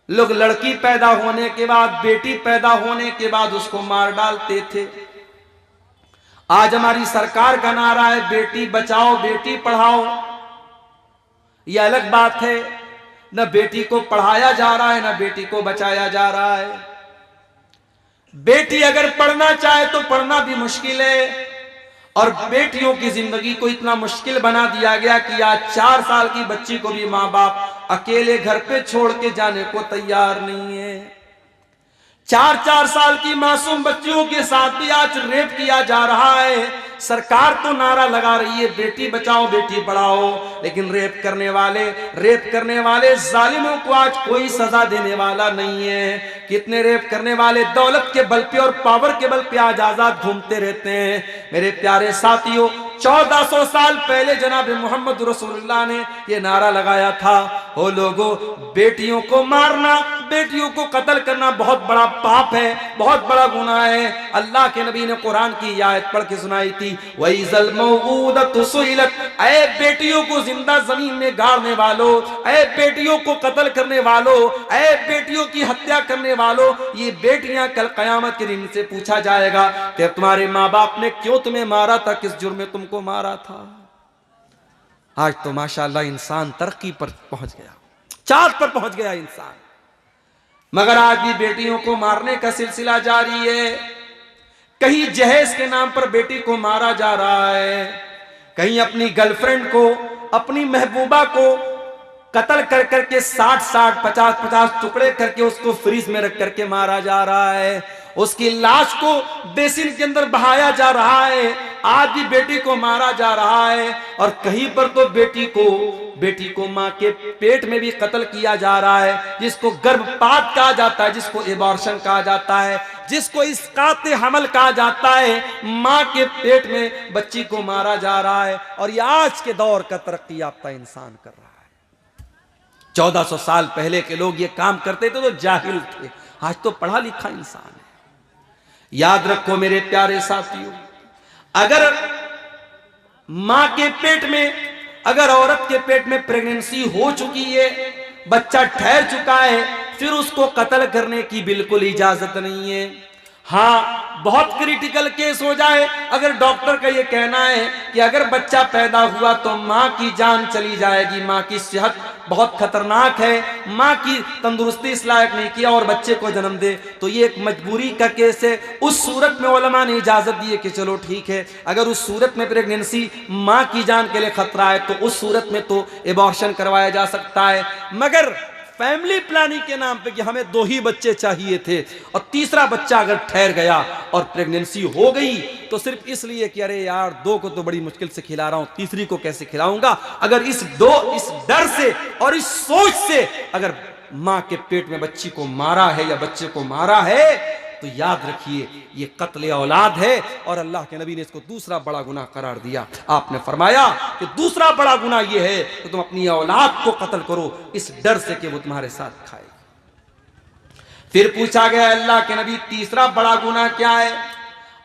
लोग लड़की पैदा होने के बाद, बेटी पैदा होने के बाद उसको मार डालते थे। आज हमारी सरकार का नारा है बेटी बचाओ बेटी पढ़ाओ। यह अलग बात है, न बेटी को पढ़ाया जा रहा है न बेटी को बचाया जा रहा है। बेटी अगर पढ़ना चाहे तो पढ़ना भी मुश्किल है, और बेटियों की जिंदगी को इतना मुश्किल बना दिया गया कि आज 4 साल की बच्ची को भी माँ बाप अकेले घर पे छोड़ के जाने को तैयार नहीं है। 4-4 साल की मासूम बच्चियों के साथ भी आज रेप किया जा रहा है। सरकार तो नारा लगा रही है बेटी बचाओ बेटी पढ़ाओ, लेकिन रेप करने वाले जालिमों को आज कोई सजा देने वाला नहीं है। कितने रेप करने वाले दौलत के बल पे और पावर के बल पे आज आजाद घूमते रहते हैं। मेरे प्यारे साथियों, 1400 साल पहले जनाब मोहम्मद रसूलुल्लाह ने यह नारा लगाया था, ओ लोगों, बेटियों को मारना, बेटियों को कत्ल करना बहुत बड़ा पाप है, बहुत बड़ा गुनाह है। अल्लाह के नबी ने कुरान की आयत पढ़ के सुनाई थी, वइज़ल मौऊदतु सुइलत, ऐ बेटियों को जिंदा जमीन में गाड़ने वालों, ऐ बेटियों को कत्ल करने वालों, ऐ बेटियों की हत्या करने वालों, ये बेटियां कल कयामत के दिन से पूछा जाएगा कि तुम्हारे माँ बाप ने क्यों तुम्हें मारा था, किस जुर्म में तुमको मारा था। आज तो माशाअल्लाह इंसान तरक्की पर पहुंच गया, चांद पर पहुंच गया इंसान, मगर आज भी बेटियों को मारने का सिलसिला जारी है। कहीं जहेज के नाम पर बेटी को मारा जा रहा है, कहीं अपनी गर्लफ्रेंड को, अपनी महबूबा को कत्ल कर करके 60-60, 50-50 टुकड़े करके उसको फ्रीज में रख करके मारा जा रहा है। उसकी लाश को बेसिन के अंदर बहाया जा रहा है। आज भी बेटी को मारा जा रहा है और कहीं पर तो बेटी को मां के पेट में भी कत्ल किया जा रहा है, जिसको गर्भपात कहा जाता है, जिसको एबॉर्शन कहा जाता है, जिसको इसकात हमल कहा जाता है। मां के पेट में बच्ची को मारा जा रहा है और ये आज के दौर का तरक्की याफ्ता इंसान कर रहा है। 1400 साल पहले के लोग ये काम करते थे तो जाहिल थे, आज तो पढ़ा लिखा इंसान है। याद रखो मेरे प्यारे साथियों, अगर मां के पेट में, अगर औरत के पेट में प्रेगनेंसी हो चुकी है, बच्चा ठहर चुका है, फिर उसको कत्ल करने की बिल्कुल इजाजत नहीं है। हाँ, बहुत क्रिटिकल केस हो जाए, अगर डॉक्टर का ये कहना है कि अगर बच्चा पैदा हुआ तो मां की जान चली जाएगी, मां की सेहत बहुत खतरनाक है, मां की तंदुरुस्ती इस लायक नहीं किया और बच्चे को जन्म दे, तो ये एक मजबूरी का केस है। उस सूरत में उलमा ने इजाजत दी है कि चलो ठीक है, अगर उस सूरत में प्रेगनेंसी मां की जान के लिए खतरा है तो उस सूरत में तो एबॉर्शन करवाया जा सकता है। मगर फैमिली प्लानिंग के नाम पे कि हमें 2 ही बच्चे चाहिए थे और तीसरा बच्चा अगर ठहर गया और प्रेगनेंसी हो गई तो सिर्फ इसलिए कि अरे यार 2 को तो बड़ी मुश्किल से खिला रहा हूं, तीसरी को कैसे खिलाऊंगा, अगर इस डर से और इस सोच से अगर मां के पेट में बच्ची को मारा है या बच्चे को मारा है तो याद रखिए ये कत्ल औलाद है और अल्लाह के नबी ने इसको दूसरा बड़ा गुनाह करार दिया। आपने फरमाया कि दूसरा बड़ा गुनाह ये है कि तुम अपनी औलाद को कत्ल करो इस डर से कि वो तुम्हारे साथ खाएगी। फिर पूछा गया अल्लाह के नबी तीसरा बड़ा गुनाह क्या है?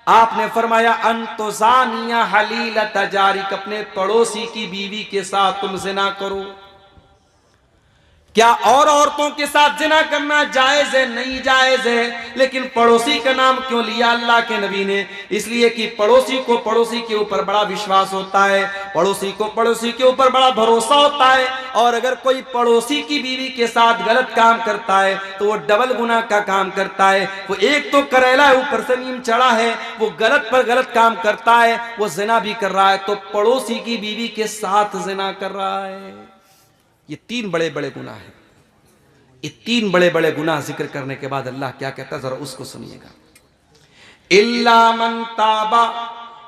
आपने फरमाया अंतुजानिया हलील तजारिक, अपने पड़ोसी की बीवी के साथ तुम जिना करो। क्या और औरतों के साथ जिना करना जायज है? नहीं जायज है, लेकिन पड़ोसी का नाम क्यों लिया अल्लाह के नबी ने? इसलिए कि पड़ोसी को पड़ोसी के ऊपर बड़ा विश्वास होता है, पड़ोसी को पड़ोसी के ऊपर बड़ा भरोसा होता है, और अगर कोई पड़ोसी की बीवी के साथ गलत काम करता है तो वो डबल गुनाह का काम करता है। वो एक तो करेला है, ऊपर से नीम चढ़ा है, वो गलत पर गलत काम करता है, वो जिना भी कर रहा है तो पड़ोसी की बीवी के साथ जिना कर रहा है। ये 3 बड़े बड़े गुनाह हैं। ये 3 बड़े बड़े गुनाह जिक्र करने के बाद अल्लाह क्या कहता है जरा उसको सुनिएगा। इल्ला मन ताबा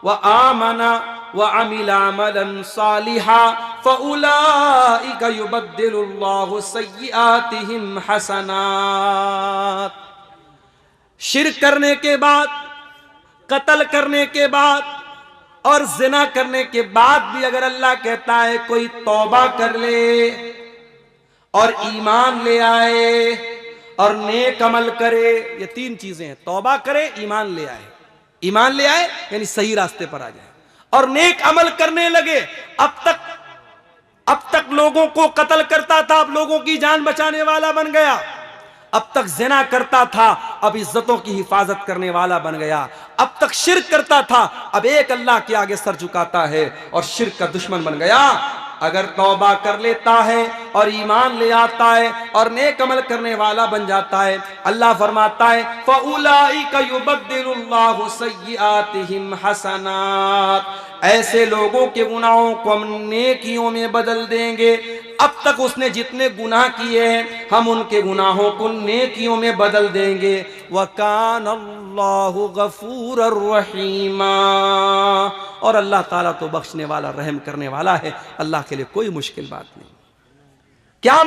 व आमना व अमिला अमलन सालिहा फउलाइका युबद्दिलुल्लाहु सय्यिआतिहिम हसनात। शिर्क करने के बाद, कत्ल करने के बाद और जिना करने के बाद भी अगर अल्लाह कहता है कोई तौबा कर ले और ईमान ले आए और नेक अमल करे, ये 3 चीजें हैं, तौबा करे, ईमान ले आए, ईमान ले आए यानी सही रास्ते पर आ जाए और नेक अमल करने लगे। अब तक लोगों को कत्ल करता था, अब लोगों की जान बचाने वाला बन गया। अब तक जिना करता था, अब इज्जतों की हिफाजत करने वाला बन गया। अब तक शिर्क करता था, अब एक अल्लाह के आगे सर झुकाता है और शिर्क का दुश्मन बन गया। अगर तौबा कर लेता है और ईमान ले आता है और नेक अमल करने वाला बन जाता है, अल्लाह फरमाता है फउलाइका युबद्दिलुल्लाहु सय्यिआतिहिम हसनात, ऐसे लोगों के गुनाहों को हम नेकियों में बदल देंगे। अब तक उसने जितने गुनाह किए हैं हम उनके गुनाहों को नेकियों में बदल देंगे। वकान अल्लाहु गफूरर रहीमा, और अल्लाह ताला तो बख्शने वाला, रहम करने वाला है, अल्लाह के लिए कोई मुश्किल बात नहीं। क्या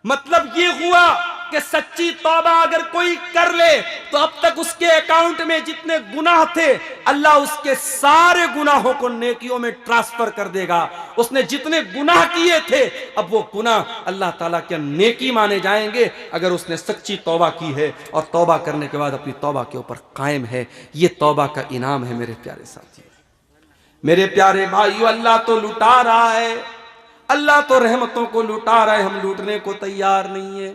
मतलब ये हुआ कि सच्ची तौबा अगर कोई कर ले तो अब तक उसके अकाउंट में जितने गुनाह थे अल्लाह उसके सारे गुनाहों को नेकियों में ट्रांसफर कर देगा। उसने जितने गुनाह किए थे अब वो गुनाह अल्लाह ताला के नेकी माने जाएंगे अगर उसने सच्ची तौबा की है और तौबा करने के बाद अपनी तौबा के ऊपर कायम है। ये तौबा का इनाम है मेरे प्यारे साथी, मेरे प्यारे भाइयों। अल्लाह तो लुटा रहा है, अल्लाह तो रहमतों को लुटा रहा है, हम लूटने को तैयार नहीं है।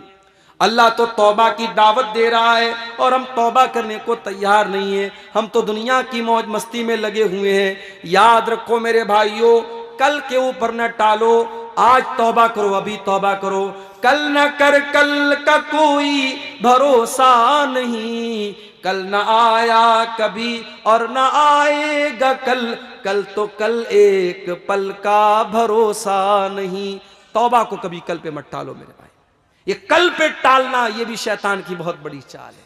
अल्लाह तो तौबा की दावत दे रहा है और हम तौबा करने को तैयार नहीं है। हम तो दुनिया की मौज मस्ती में लगे हुए हैं। याद रखो मेरे भाइयों, कल के ऊपर न टालो, आज तौबा करो, अभी तौबा करो। कल न कर, कल का कोई भरोसा नहीं, कल न आया कभी और न आएगा कल, कल तो कल एक पल का भरोसा नहीं। तौबा को कभी कल पे मत टालो मेरे भाई, ये कल पे टालना ये भी शैतान की बहुत बड़ी चाल है।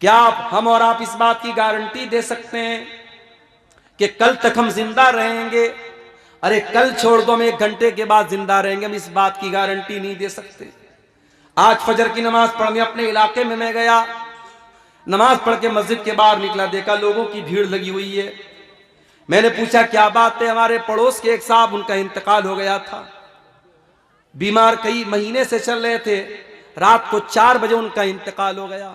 क्या हम और आप इस बात की गारंटी दे सकते हैं कि कल तक हम जिंदा रहेंगे? अरे कल छोड़ दो, हम 1 घंटे के बाद जिंदा रहेंगे, हम इस बात की गारंटी नहीं दे सकते। आज फजर की नमाज पढ़ने अपने इलाके में मैं गया, नमाज पढ़ के मस्जिद के बाहर निकला, देखा लोगों की भीड़ लगी हुई है। मैंने पूछा क्या बात है? हमारे पड़ोस के एक साहब, उनका इंतकाल हो गया था, बीमार कई महीने से चल रहे थे, रात को 4 बजे उनका इंतकाल हो गया।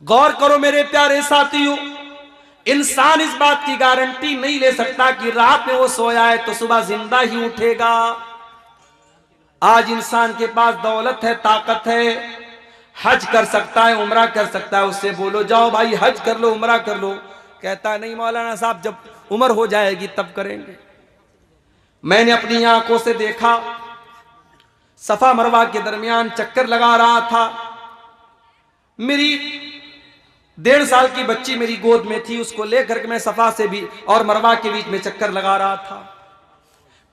गौर करो मेरे प्यारे साथियों, इंसान इस बात की गारंटी नहीं ले सकता कि रात में वो सोया है तो सुबह जिंदा ही उठेगा। आज इंसान के पास दौलत है, ताकत है, हज कर सकता है, उम्रा कर सकता है, उससे बोलो जाओ भाई हज कर लो, उम्रा कर लो, कहता है नहीं मौलाना साहब जब उम्र हो जाएगी तब करेंगे। मैंने अपनी आंखों से देखा, सफा मरवा के दरमियान चक्कर लगा रहा था, मेरी 1.5 साल की बच्ची मेरी गोद में थी, उसको लेकर के मैं सफा से भी और मरवा के बीच में चक्कर लगा रहा था।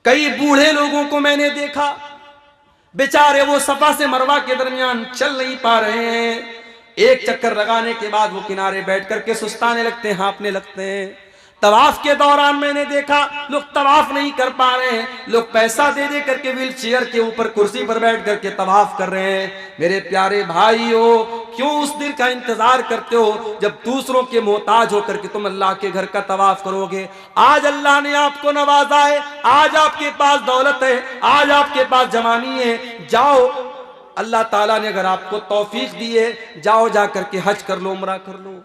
कई बूढ़े लोगों को मैंने देखा, बेचारे वो सफा से मरवा के दरमियान चल नहीं पा रहे हैं। एक चक्कर लगाने के बाद वो किनारे बैठ करके सुस्ताने लगते हैं, हाँफने लगते हैं। तवाफ के दौरान मैंने देखा लोग तवाफ नहीं कर पा रहे हैं, लोग पैसा दे दे करके व्हील चेयर के ऊपर कुर्सी पर बैठ करके तवाफ कर रहे हैं। मेरे प्यारे भाइयों, क्यों उस दिन का इंतजार करते हो जब दूसरों के मोहताज होकर के तुम अल्लाह के घर का तवाफ करोगे? आज अल्लाह ने आपको नवाजा है, आज आपके पास दौलत है, आज आपके पास जवानी है, जाओ, अल्लाह ताला ने अगर आपको तौफीक दी है, जाओ जा करके हज कर लो, उम्रा कर लो।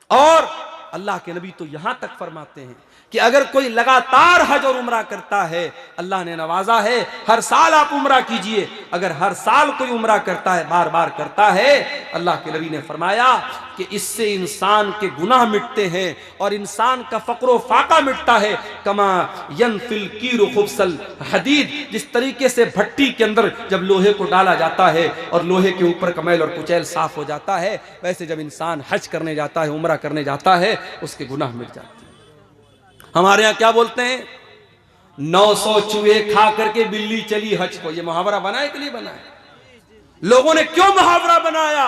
और अल्लाह के नबी तो यहां तक फरमाते हैं कि अगर कोई लगातार हज और उम्रा करता है, अल्लाह ने नवाजा है, हर साल आप उम्रा कीजिए। अगर हर साल कोई उम्रा करता है, बार बार करता है, अल्लाह के नबी ने फरमाया कि इससे इंसान के गुनाह मिटते हैं और इंसान का फक्र फाका मिटता है। कमा यनफिल कीरु खुब्सल हदीद, जिस तरीके से भट्टी के अंदर जब लोहे को डाला जाता है और लोहे के ऊपर का मैल और कुचैल साफ हो जाता है, वैसे जब इंसान हज करने जाता है, उम्रा करने जाता है, उसके गुनाह मिट जाते हैं। हमारे यहां क्या बोलते हैं? 900 चूहे खा करके बिल्ली चली हज को। ये मुहावरा बनाए के लिए बनाया? लोगों ने क्यों मुहावरा बनाया?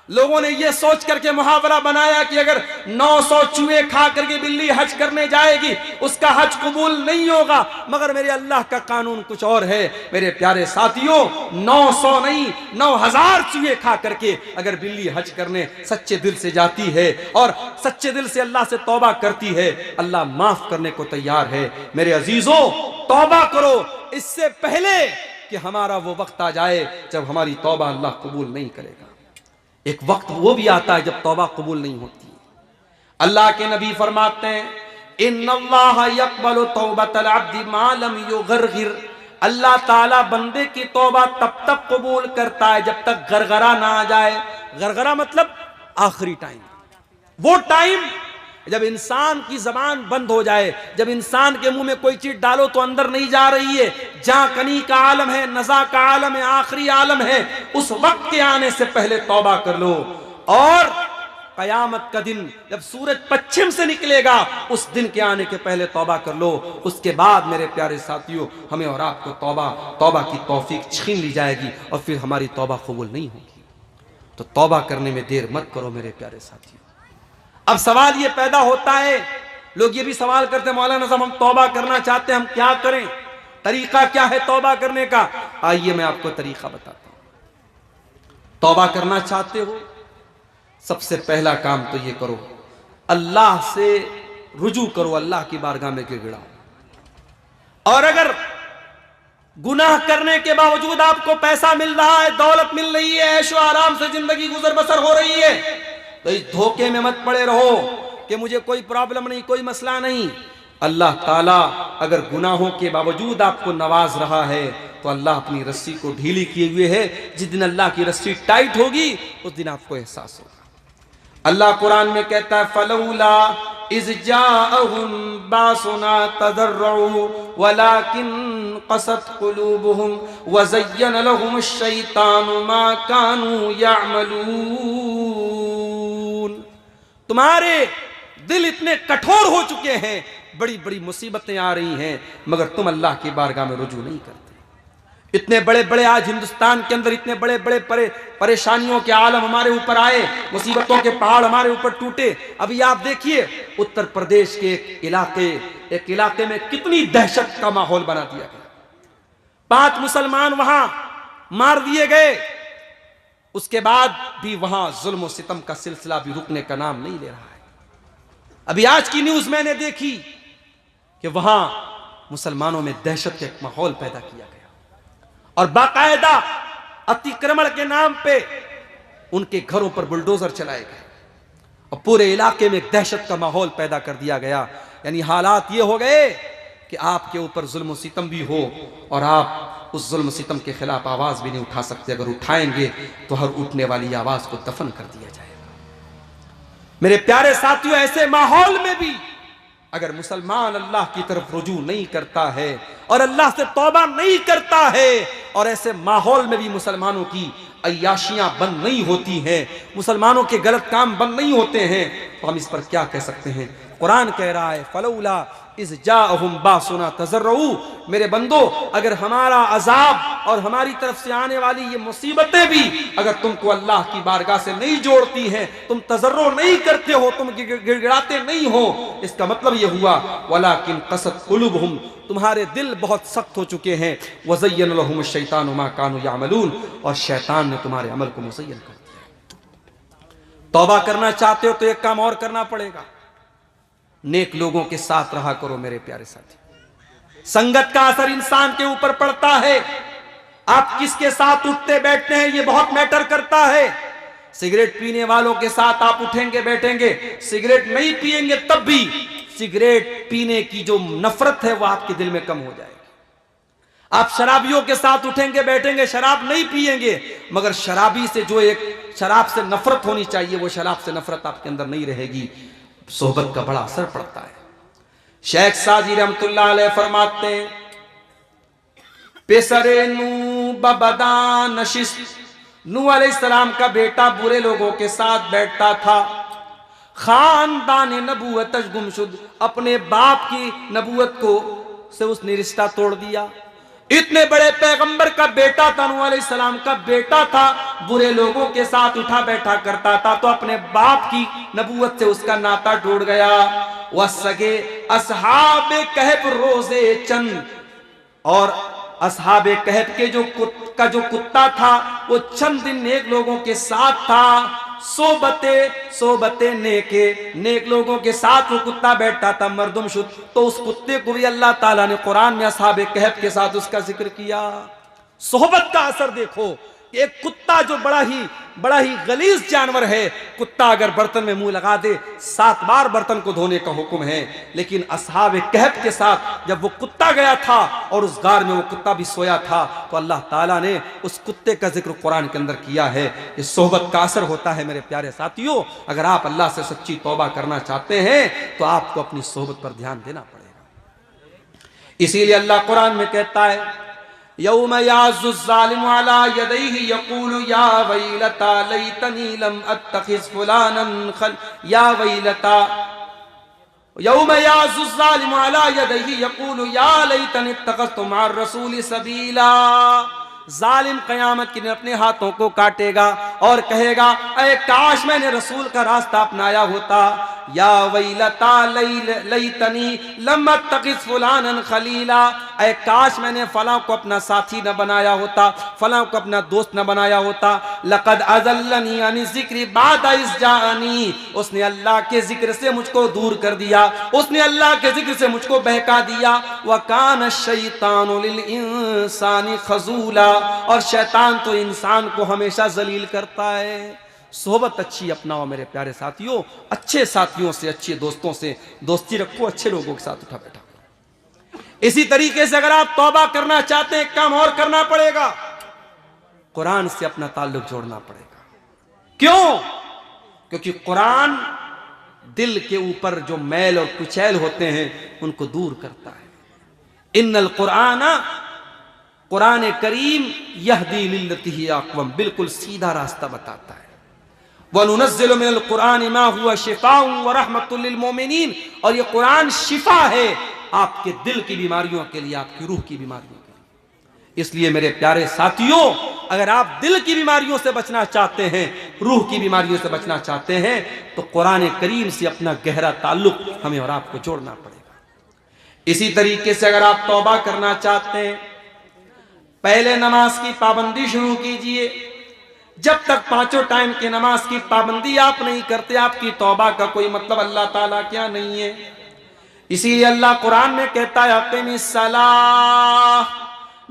लोगों ने यह सोच करके मुहावरा बनाया कि अगर 900 चूहे खा करके बिल्ली हज करने जाएगी उसका हज कबूल नहीं होगा। मगर मेरे अल्लाह का कानून कुछ और है। मेरे प्यारे साथियों, 900 नहीं 9000 चूहे खा करके अगर बिल्ली हज करने सच्चे दिल से जाती है और सच्चे दिल से अल्लाह से तौबा करती है, अल्लाह माफ करने को तैयार है। मेरे अजीजों, तौबा करो इससे पहले कि हमारा वो वक्त आ जाए जब हमारी तौबा अल्लाह कबूल नहीं करेगा। एक वक्त वो भी आता है जब तौबा कबूल नहीं होती। अल्लाह के नबी फरमाते हैं, इन्नल्लाह यक़बलु तौबतल अब्दि मा लम युग़रग़िर। अल्लाह ताला बंदे की तौबा तब तक कबूल करता है जब तक गरगरा ना आ जाए। गरगरा मतलब आखिरी टाइम, वो टाइम जब इंसान की जबान बंद हो जाए, जब इंसान के मुंह में कोई चीज डालो तो अंदर नहीं जा रही है, जहां कनी का आलम है, नजा का आलम है, आखिरी आलम है, उस वक्त के आने से पहले तौबा कर लो। और कयामत का दिन जब सूरज पश्चिम से निकलेगा, उस दिन के आने के पहले तौबा कर लो। उसके बाद मेरे प्यारे साथियों, हमें और आपको तौबा की तौफीक छीन ली जाएगी और फिर हमारी तौबा कबूल नहीं होगी। तो तौबा करने में देर मत करो मेरे प्यारे साथियों। अब सवाल ये पैदा होता है, लोग ये भी सवाल करते हैं, मौलाना साहब हम तौबा करना चाहते हैं, हम क्या करें? तरीका क्या है तौबा करने का? आइए मैं आपको तरीका बताता हूं। तौबा करना चाहते हो, सबसे पहला काम तो ये करो, अल्लाह से रुजू करो, अल्लाह की बारगाह में गिड़गिड़ाओ। और अगर गुनाह करने के बावजूद आपको पैसा मिल रहा है, दौलत मिल रही है, ऐशो आराम से जिंदगी गुजर बसर हो रही है, तो इस धोखे में मत पड़े रहो कि मुझे कोई प्रॉब्लम नहीं, कोई मसला नहीं। अल्लाह ताला अगर गुनाहों के बावजूद आपको नवाज रहा है तो अल्लाह अपनी रस्सी को ढीली किए हुए है। जिस दिन अल्लाह की रस्सी टाइट होगी उस दिन आपको एहसास होगा। अल्लाह कुरान में कहता है, फलौला इज़ जाअहुम बासुना तदर्रउ वलाकिन क़सत क़ुलूबुहुम व ज़य्यन लहुमुश शैतानु मा कानू यअमलून। तुम्हारे दिल इतने कठोर हो चुके हैं, बड़ी बड़ी मुसीबतें आ रही हैं, मगर तुम अल्लाह की बारगाह में रुजू नहीं करते। इतने बड़े बड़े आज हिंदुस्तान के अंदर इतने बड़े बड़े परेशानियों के आलम हमारे ऊपर आए, मुसीबतों के पहाड़ हमारे ऊपर टूटे। अभी आप देखिए उत्तर प्रदेश के एक इलाके में कितनी दहशत का माहौल बना दिया गया। 5 मुसलमान वहां मार दिए गए, उसके बाद भी वहां जुल्म और सितम का सिलसिला भी रुकने का नाम नहीं ले रहा है। अभी आज की न्यूज मैंने देखी कि वहां मुसलमानों में दहशत का एक माहौल पैदा किया गया और बाकायदा अतिक्रमण के नाम पे उनके घरों पर बुलडोजर चलाए गए और पूरे इलाके में दहशत का माहौल पैदा कर दिया गया। यानी हालात ये हो गए कि आपके ऊपर जुल्म सितम भी हो और आप उस जुल्म सितम के खिलाफ आवाज भी नहीं उठा सकते। अगर उठाएंगे तो हर उठने वाली आवाज को दफन कर दिया जाएगा। मेरे प्यारे साथियों, ऐसे माहौल में भी अगर मुसलमान अल्लाह की तरफ रुजू नहीं करता है और अल्लाह से तौबा नहीं करता है और ऐसे माहौल में भी मुसलमानों की अय्याशियां बंद नहीं होती हैं, मुसलमानों के गलत काम बंद नहीं होते हैं, तो हम इस पर क्या कह सकते हैं? कुरान कह रहा है फलौला इज़ जाअहुम बासुना तज़र्रऊ, मेरे बंदो अगर हमारा अजाब और हमारी तरफ से आने वाली ये मुसीबतें भी अगर तुमको अल्लाह की बारगाह से नहीं जोड़ती हैं, तुम तज़र्रो नहीं करते हो, तुम गिड़गिड़ाते नहीं हो, इसका मतलब ये हुआ वलाकिन क़सत क़ुलूबुहुम, तुम्हारे दिल बहुत सख्त हो चुके हैं, वज़य्यन लहुम शैतानु मा कानू यामलून, और शैतान ने तुम्हारे अमल को मुज़य्यन कर दिया। तौबा करना चाहते हो तो एक काम और करना पड़ेगा, नेक लोगों के साथ रहा करो। मेरे प्यारे साथी, संगत का असर इंसान के ऊपर पड़ता है। आप किसके साथ उठते बैठते हैं ये बहुत मैटर करता है। सिगरेट पीने वालों के साथ आप उठेंगे बैठेंगे, सिगरेट नहीं पिएंगे तब भी सिगरेट पीने की जो नफरत है वो आपके दिल में कम हो जाएगी। आप शराबियों के साथ उठेंगे बैठेंगे, शराब नहीं पिएंगे, मगर शराबी से जो एक शराब से नफरत होनी चाहिए वो शराब से नफरत आपके अंदर नहीं रहेगी। सोहबत का बड़ा असर पड़ता है। शेख साजी रहमतुल्लाह अलैह फरमाते हैं पेसरे नू बबदा नशिस, नू अलैहिस्सलाम का बेटा बुरे लोगों के साथ बैठता था। खानदान नबूवत गुमशुद, अपने बाप की नबूवत को से उसने रिश्ता तोड़ दिया। इतने बड़े पैगंबर का बेटा था, नूह अलैहिस्सलाम का बेटा था, बुरे लोगों के साथ उठा बैठा करता था तो अपने बाप की नबूवत से उसका नाता टूट गया। वह सगे असहाबे कहफ रोजे चंद, और असहाबे कहफ के जो कुत्ता था वो चंद दिन नेक लोगों के साथ था। सोबते नेक लोगों के साथ वो कुत्ता बैठता था मर्दुम शुद्ध, तो उस कुत्ते को भी अल्लाह ताला ने कुरान में असहाबे कहफ के साथ उसका जिक्र किया। सोहबत का असर देखो। एक कुत्ता जो बड़ा ही गलीज जानवर है, कुत्ता अगर बर्तन में मुंह लगा दे 7 बार बर्तन को धोने का हुक्म है, लेकिन असहाबे कहफ के साथ जब वो कुत्ता गया था और उस गार में वो कुत्ता भी सोया था तो अल्लाह ताला ने उस कुत्ते का जिक्र कुरान के अंदर किया है। ये सोहबत का असर होता है। मेरे प्यारे साथियों, अगर आप अल्लाह से सच्ची तौबा करना चाहते हैं तो आपको अपनी सोहबत पर ध्यान देना पड़ेगा। इसीलिए अल्लाह कुरान में कहता है यौम याज़्ज़ु ज़ालिमु अला यदैहि यक़ूलु या वैलता लैतनी लम अत्तखिज़ फुलानन खल या वैलता, यौम याज़्ज़ु ज़ालिमु अला यदैहि यक़ूलु या लैतनी इत्तखज़तु मअर रसूलि सबीला। जालिम क़यामत के दिन अपने हाथों को काटेगा और कहेगा ऐ काश मैंने रसूल का रास्ता अपनाया होता। या वैलता लैतनी लम अत्तखिज़ फुलानन खलीला, ऐ काश मैंने फलां को अपना साथी न बनाया होता, फलां को अपना दोस्त न बनाया होता। लक़द अज़ल्लनी अन ज़िक्री बादा इज़ जानी, उसने अल्लाह के जिक्र से मुझको दूर कर दिया, उसने अल्लाह के जिक्र से मुझको बहका दिया। व कान शैतानु लिल इंसानी खज़ूला, और शैतान तो इंसान को हमेशा जलील करता है। सोहबत अच्छी अपनाओ मेरे प्यारे साथियों, अच्छे साथियों से, अच्छे दोस्तों से दोस्ती रखो, अच्छे लोगों के साथ उठा बैठा करो। इसी तरीके से अगर आप तौबा करना चाहते हैं, काम और करना पड़ेगा, कुरान से अपना ताल्लुक जोड़ना पड़ेगा। क्यों? क्योंकि कुरान दिल के ऊपर जो मैल और कुचैल होते हैं उनको दूर करता है। इन्नल कुराना, कुरान करीम यहदी लिल्लती ही अक़वम, बिल्कुल सीधा रास्ता बताता है। वनुनज़्ज़िलु मिनल कुरान मा हुवा शिफ़ाउन व रहमतुल लिल मोमिनीन, और ये कुरान शिफा है आपके दिल की बीमारियों के लिए, आपकी रूह की बीमारियों के लिए। इसलिए मेरे प्यारे साथियों, अगर आप दिल की बीमारियों से बचना चाहते हैं, रूह की बीमारियों से बचना चाहते हैं, तो कुरान करीम से अपना गहरा ताल्लुक हमें और आपको जोड़ना पड़ेगा। इसी तरीके से अगर आप तौबा करना चाहते हैं, पहले नमाज की पाबंदी शुरू कीजिए। जब तक पांचों टाइम की नमाज की पाबंदी आप नहीं करते, आपकी तौबा का कोई मतलब अल्लाह ताला क्या नहीं है। इसीलिए अल्लाह कुरान में कहता है अक़ीमिस्सलाह,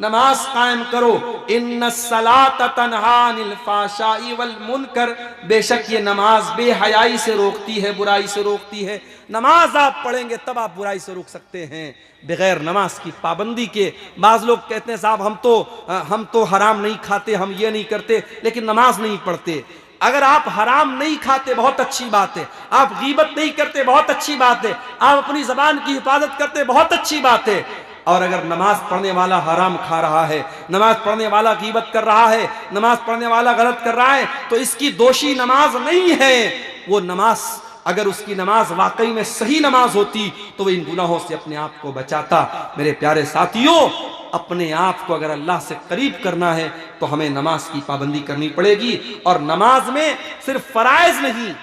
नमाज कायम करो। इन्नस्सलात तन्हा अनिल फ़ाशाई वल मुनकर, बेशक ये नमाज बेहयाई से रोकती है, बुराई से रोकती है। नमाज आप पढ़ेंगे तब आप बुराई से रोक सकते हैं, बगैर नमाज की पाबंदी के। बाज़ लोग कहते हैं साहब हम तो हराम नहीं खाते, हम ये नहीं करते, लेकिन नमाज नहीं पढ़ते। अगर आप हराम नहीं खाते बहुत अच्छी बात है, आप गीबत नहीं करते बहुत अच्छी बात है, आप अपनी ज़बान की हिफाजत करते बहुत अच्छी बात है, और अगर नमाज पढ़ने वाला हराम खा रहा है, नमाज पढ़ने वाला गीबत कर रहा है, नमाज पढ़ने वाला गलत कर रहा है, तो इसकी दोषी नमाज नहीं है। वो नमाज, अगर उसकी नमाज वाकई में सही नमाज होती तो वो इन गुनाहों से अपने आप को बचाता। मेरे प्यारे साथियों, अपने आप को अगर अल्लाह से करीब करना है तो हमें नमाज की पाबंदी करनी पड़ेगी। और नमाज में सिर्फ फराइज नहीं,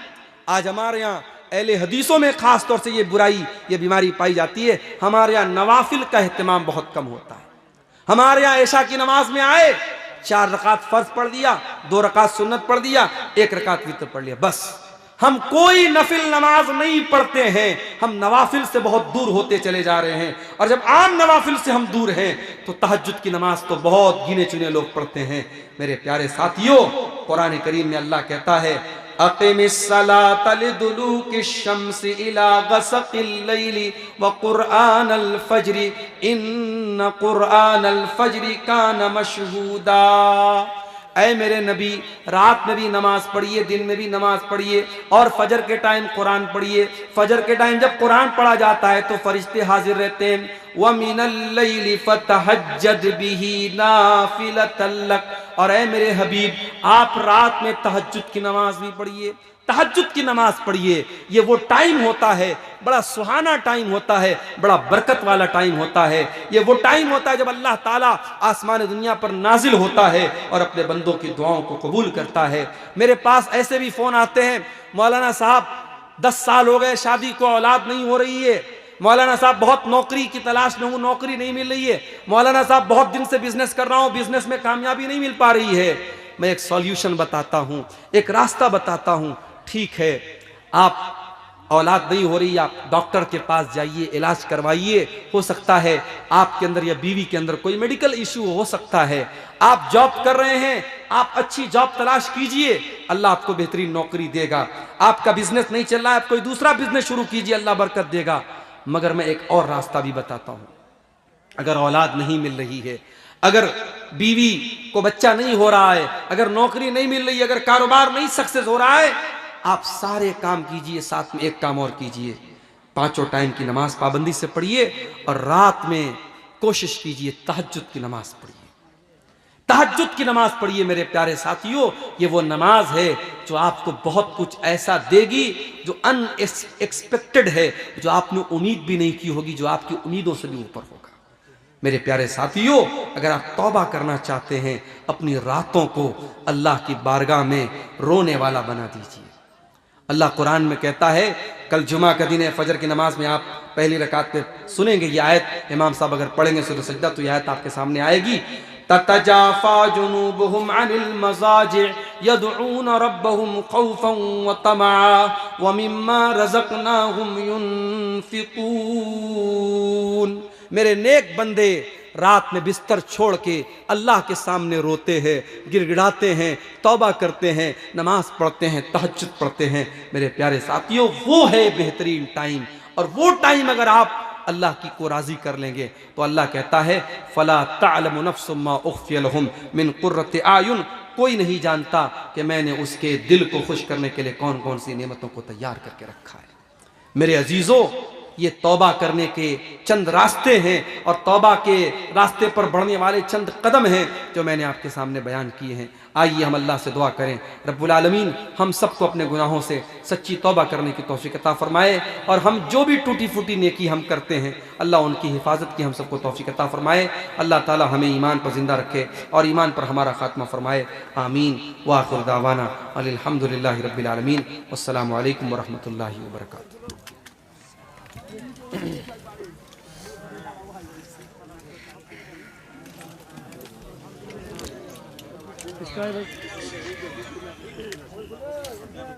आज हमारे यहाँ अहले हदीसों में खास तौर से ये बुराई, ये बीमारी पाई जाती है। हमारे यहाँ नवाफिल का एहतमाम बहुत कम होता है। हमारे यहाँ ऐशा की नमाज में आए, 4 रकात फर्ज पढ़ दिया, 2 रकात सुन्नत पढ़ दिया, 1 रकात वितर पढ़ लिया, बस। हम कोई नफिल नमाज नहीं पढ़ते हैं। हम नवाफिल से बहुत दूर होते चले जा रहे हैं, और जब आम नवाफिल से हम दूर हैं तो तहज्जुद की नमाज तो बहुत गिने चुने लोग पढ़ते हैं। मेरे प्यारे साथियों, कुरान करीम में अल्लाह कहता है अक़ीमिस्सलात लिदुलूकि शम्सि इला गसक़िल लैली व क़ुरआनल फ़ज्रि इन्न क़ुरआनल फ़ज्रि कान मशहूदा। ऐ मेरे नबी, रात में भी नमाज पढ़िए, दिन में भी नमाज पढ़िए, और फजर के टाइम कुरान पढ़िए। फजर के टाइम जब कुरान पढ़ा जाता है तो फरिश्ते हाजिर रहते हैं। व मिनल लैली फतहज्जद बिही नाफिलतल लक, और ऐ मेरे हबीब, आप रात में तहज्जुद की नमाज भी पढ़िए, तहज्जुद की नमाज पढ़िए। ये वो टाइम होता है, बड़ा सुहाना टाइम होता है, बड़ा बरकत वाला टाइम होता है। ये वो टाइम होता है जब अल्लाह ताला आसमान दुनिया पर नाजिल होता है और अपने बंदों की दुआओं को कबूल करता है। मेरे पास ऐसे भी फोन आते हैं, मौलाना साहब 10 साल हो गए शादी को, औलाद नहीं हो रही है। मौलाना साहब बहुत नौकरी की तलाश में हूँ, नौकरी नहीं मिल रही है। मौलाना साहब बहुत दिन से बिजनेस कर रहा हूँ, बिजनेस में कामयाबी नहीं मिल पा रही है। मैं एक सॉल्यूशन बताता हूँ, एक रास्ता बताता हूँ। ठीक है, आप औलाद नहीं हो रही, आप डॉक्टर के पास जाइए, इलाज करवाइए। हो सकता है आपके अंदर या बीवी के अंदर कोई मेडिकल इशू हो सकता है। आप जॉब कर रहे हैं, आप अच्छी जॉब तलाश कीजिए, अल्लाह आपको बेहतरीन नौकरी देगा। आपका बिजनेस नहीं चल रहा है, आप कोई दूसरा बिजनेस शुरू कीजिए, अल्लाह बरकत देगा। मगर मैं एक और रास्ता भी बताता हूँ। अगर औलाद नहीं मिल रही है, अगर बीवी को बच्चा नहीं हो रहा है, अगर नौकरी नहीं मिल रही, अगर कारोबार नहीं सक्सेस हो रहा है, आप सारे काम कीजिए, साथ में एक काम और कीजिए। 5 टाइम की नमाज पाबंदी से पढ़िए, और रात में कोशिश कीजिए तहज्जुद की नमाज पढ़िए। तहज्जुद की नमाज पढ़िए मेरे प्यारे साथियों। ये वो नमाज है जो आपको बहुत कुछ ऐसा देगी जो अनएक्सपेक्टेड है, जो आपने उम्मीद भी नहीं की होगी, जो आपकी उम्मीदों से भी ऊपर होगा। मेरे प्यारे साथियों, अगर आप तौबा करना चाहते हैं, अपनी रातों को अल्लाह की बारगाह में रोने वाला बना दीजिए। अल्लाह कुरान में कहता है, कल जुमा का दिन है, फजर की नमाज में आप पहली रकात पे सुनेंगे ये आयत, इमाम साहब अगर पढ़ेंगे सूरह सजदा तो ये आयत आपके सामने आएगी। ततजाफा जुनूबुहुम अनिल मज़ाजि यदऊन रब्बहुम खौफन व तमा व मिम्मा रज़क़नाहुम युनफिकून। मेरे नेक बंदे रात में बिस्तर छोड़ के अल्लाह के सामने रोते हैं, गिड़गिड़ाते हैं, तौबा करते हैं, नमाज पढ़ते हैं, तहज्जुद पढ़ते हैं। मेरे प्यारे साथियों, वो है बेहतरीन टाइम। और वो टाइम अगर आप अल्लाह की को राजी कर लेंगे तो अल्लाह कहता है फला तअलमु नफ्सुम मा उख्फिय लहुम मिन कुर्रति आयुन, कोई नहीं जानता कि मैंने उसके दिल को खुश करने के लिए कौन कौन सी नेमतों को तैयार करके रखा है। मेरे अजीजों, ये तौबा करने के चंद रास्ते हैं और तौबा के रास्ते पर बढ़ने वाले चंद कदम हैं जो मैंने आपके सामने बयान किए हैं। आइए हम अल्लाह से दुआ करें, रब्बुल आलमीन हम सबको अपने गुनाहों से सच्ची तौबा करने की तौफीक अता फरमाए और हम जो भी टूटी फूटी नेकी हम करते हैं अल्लाह उनकी हिफाजत की हम सबको तौफीक अता फरमाए। अल्लाह ताला हमें ईमान पर ज़िंदा रखे और ईमान पर हमारा खात्मा फरमाए। आमीन व आखिर दावाना अल्हम्दुलिल्लाहि रब्बिल आलमीन। अस्सलामु अलैकुम व रहमतुल्लाहि व बरकातुहू। इसका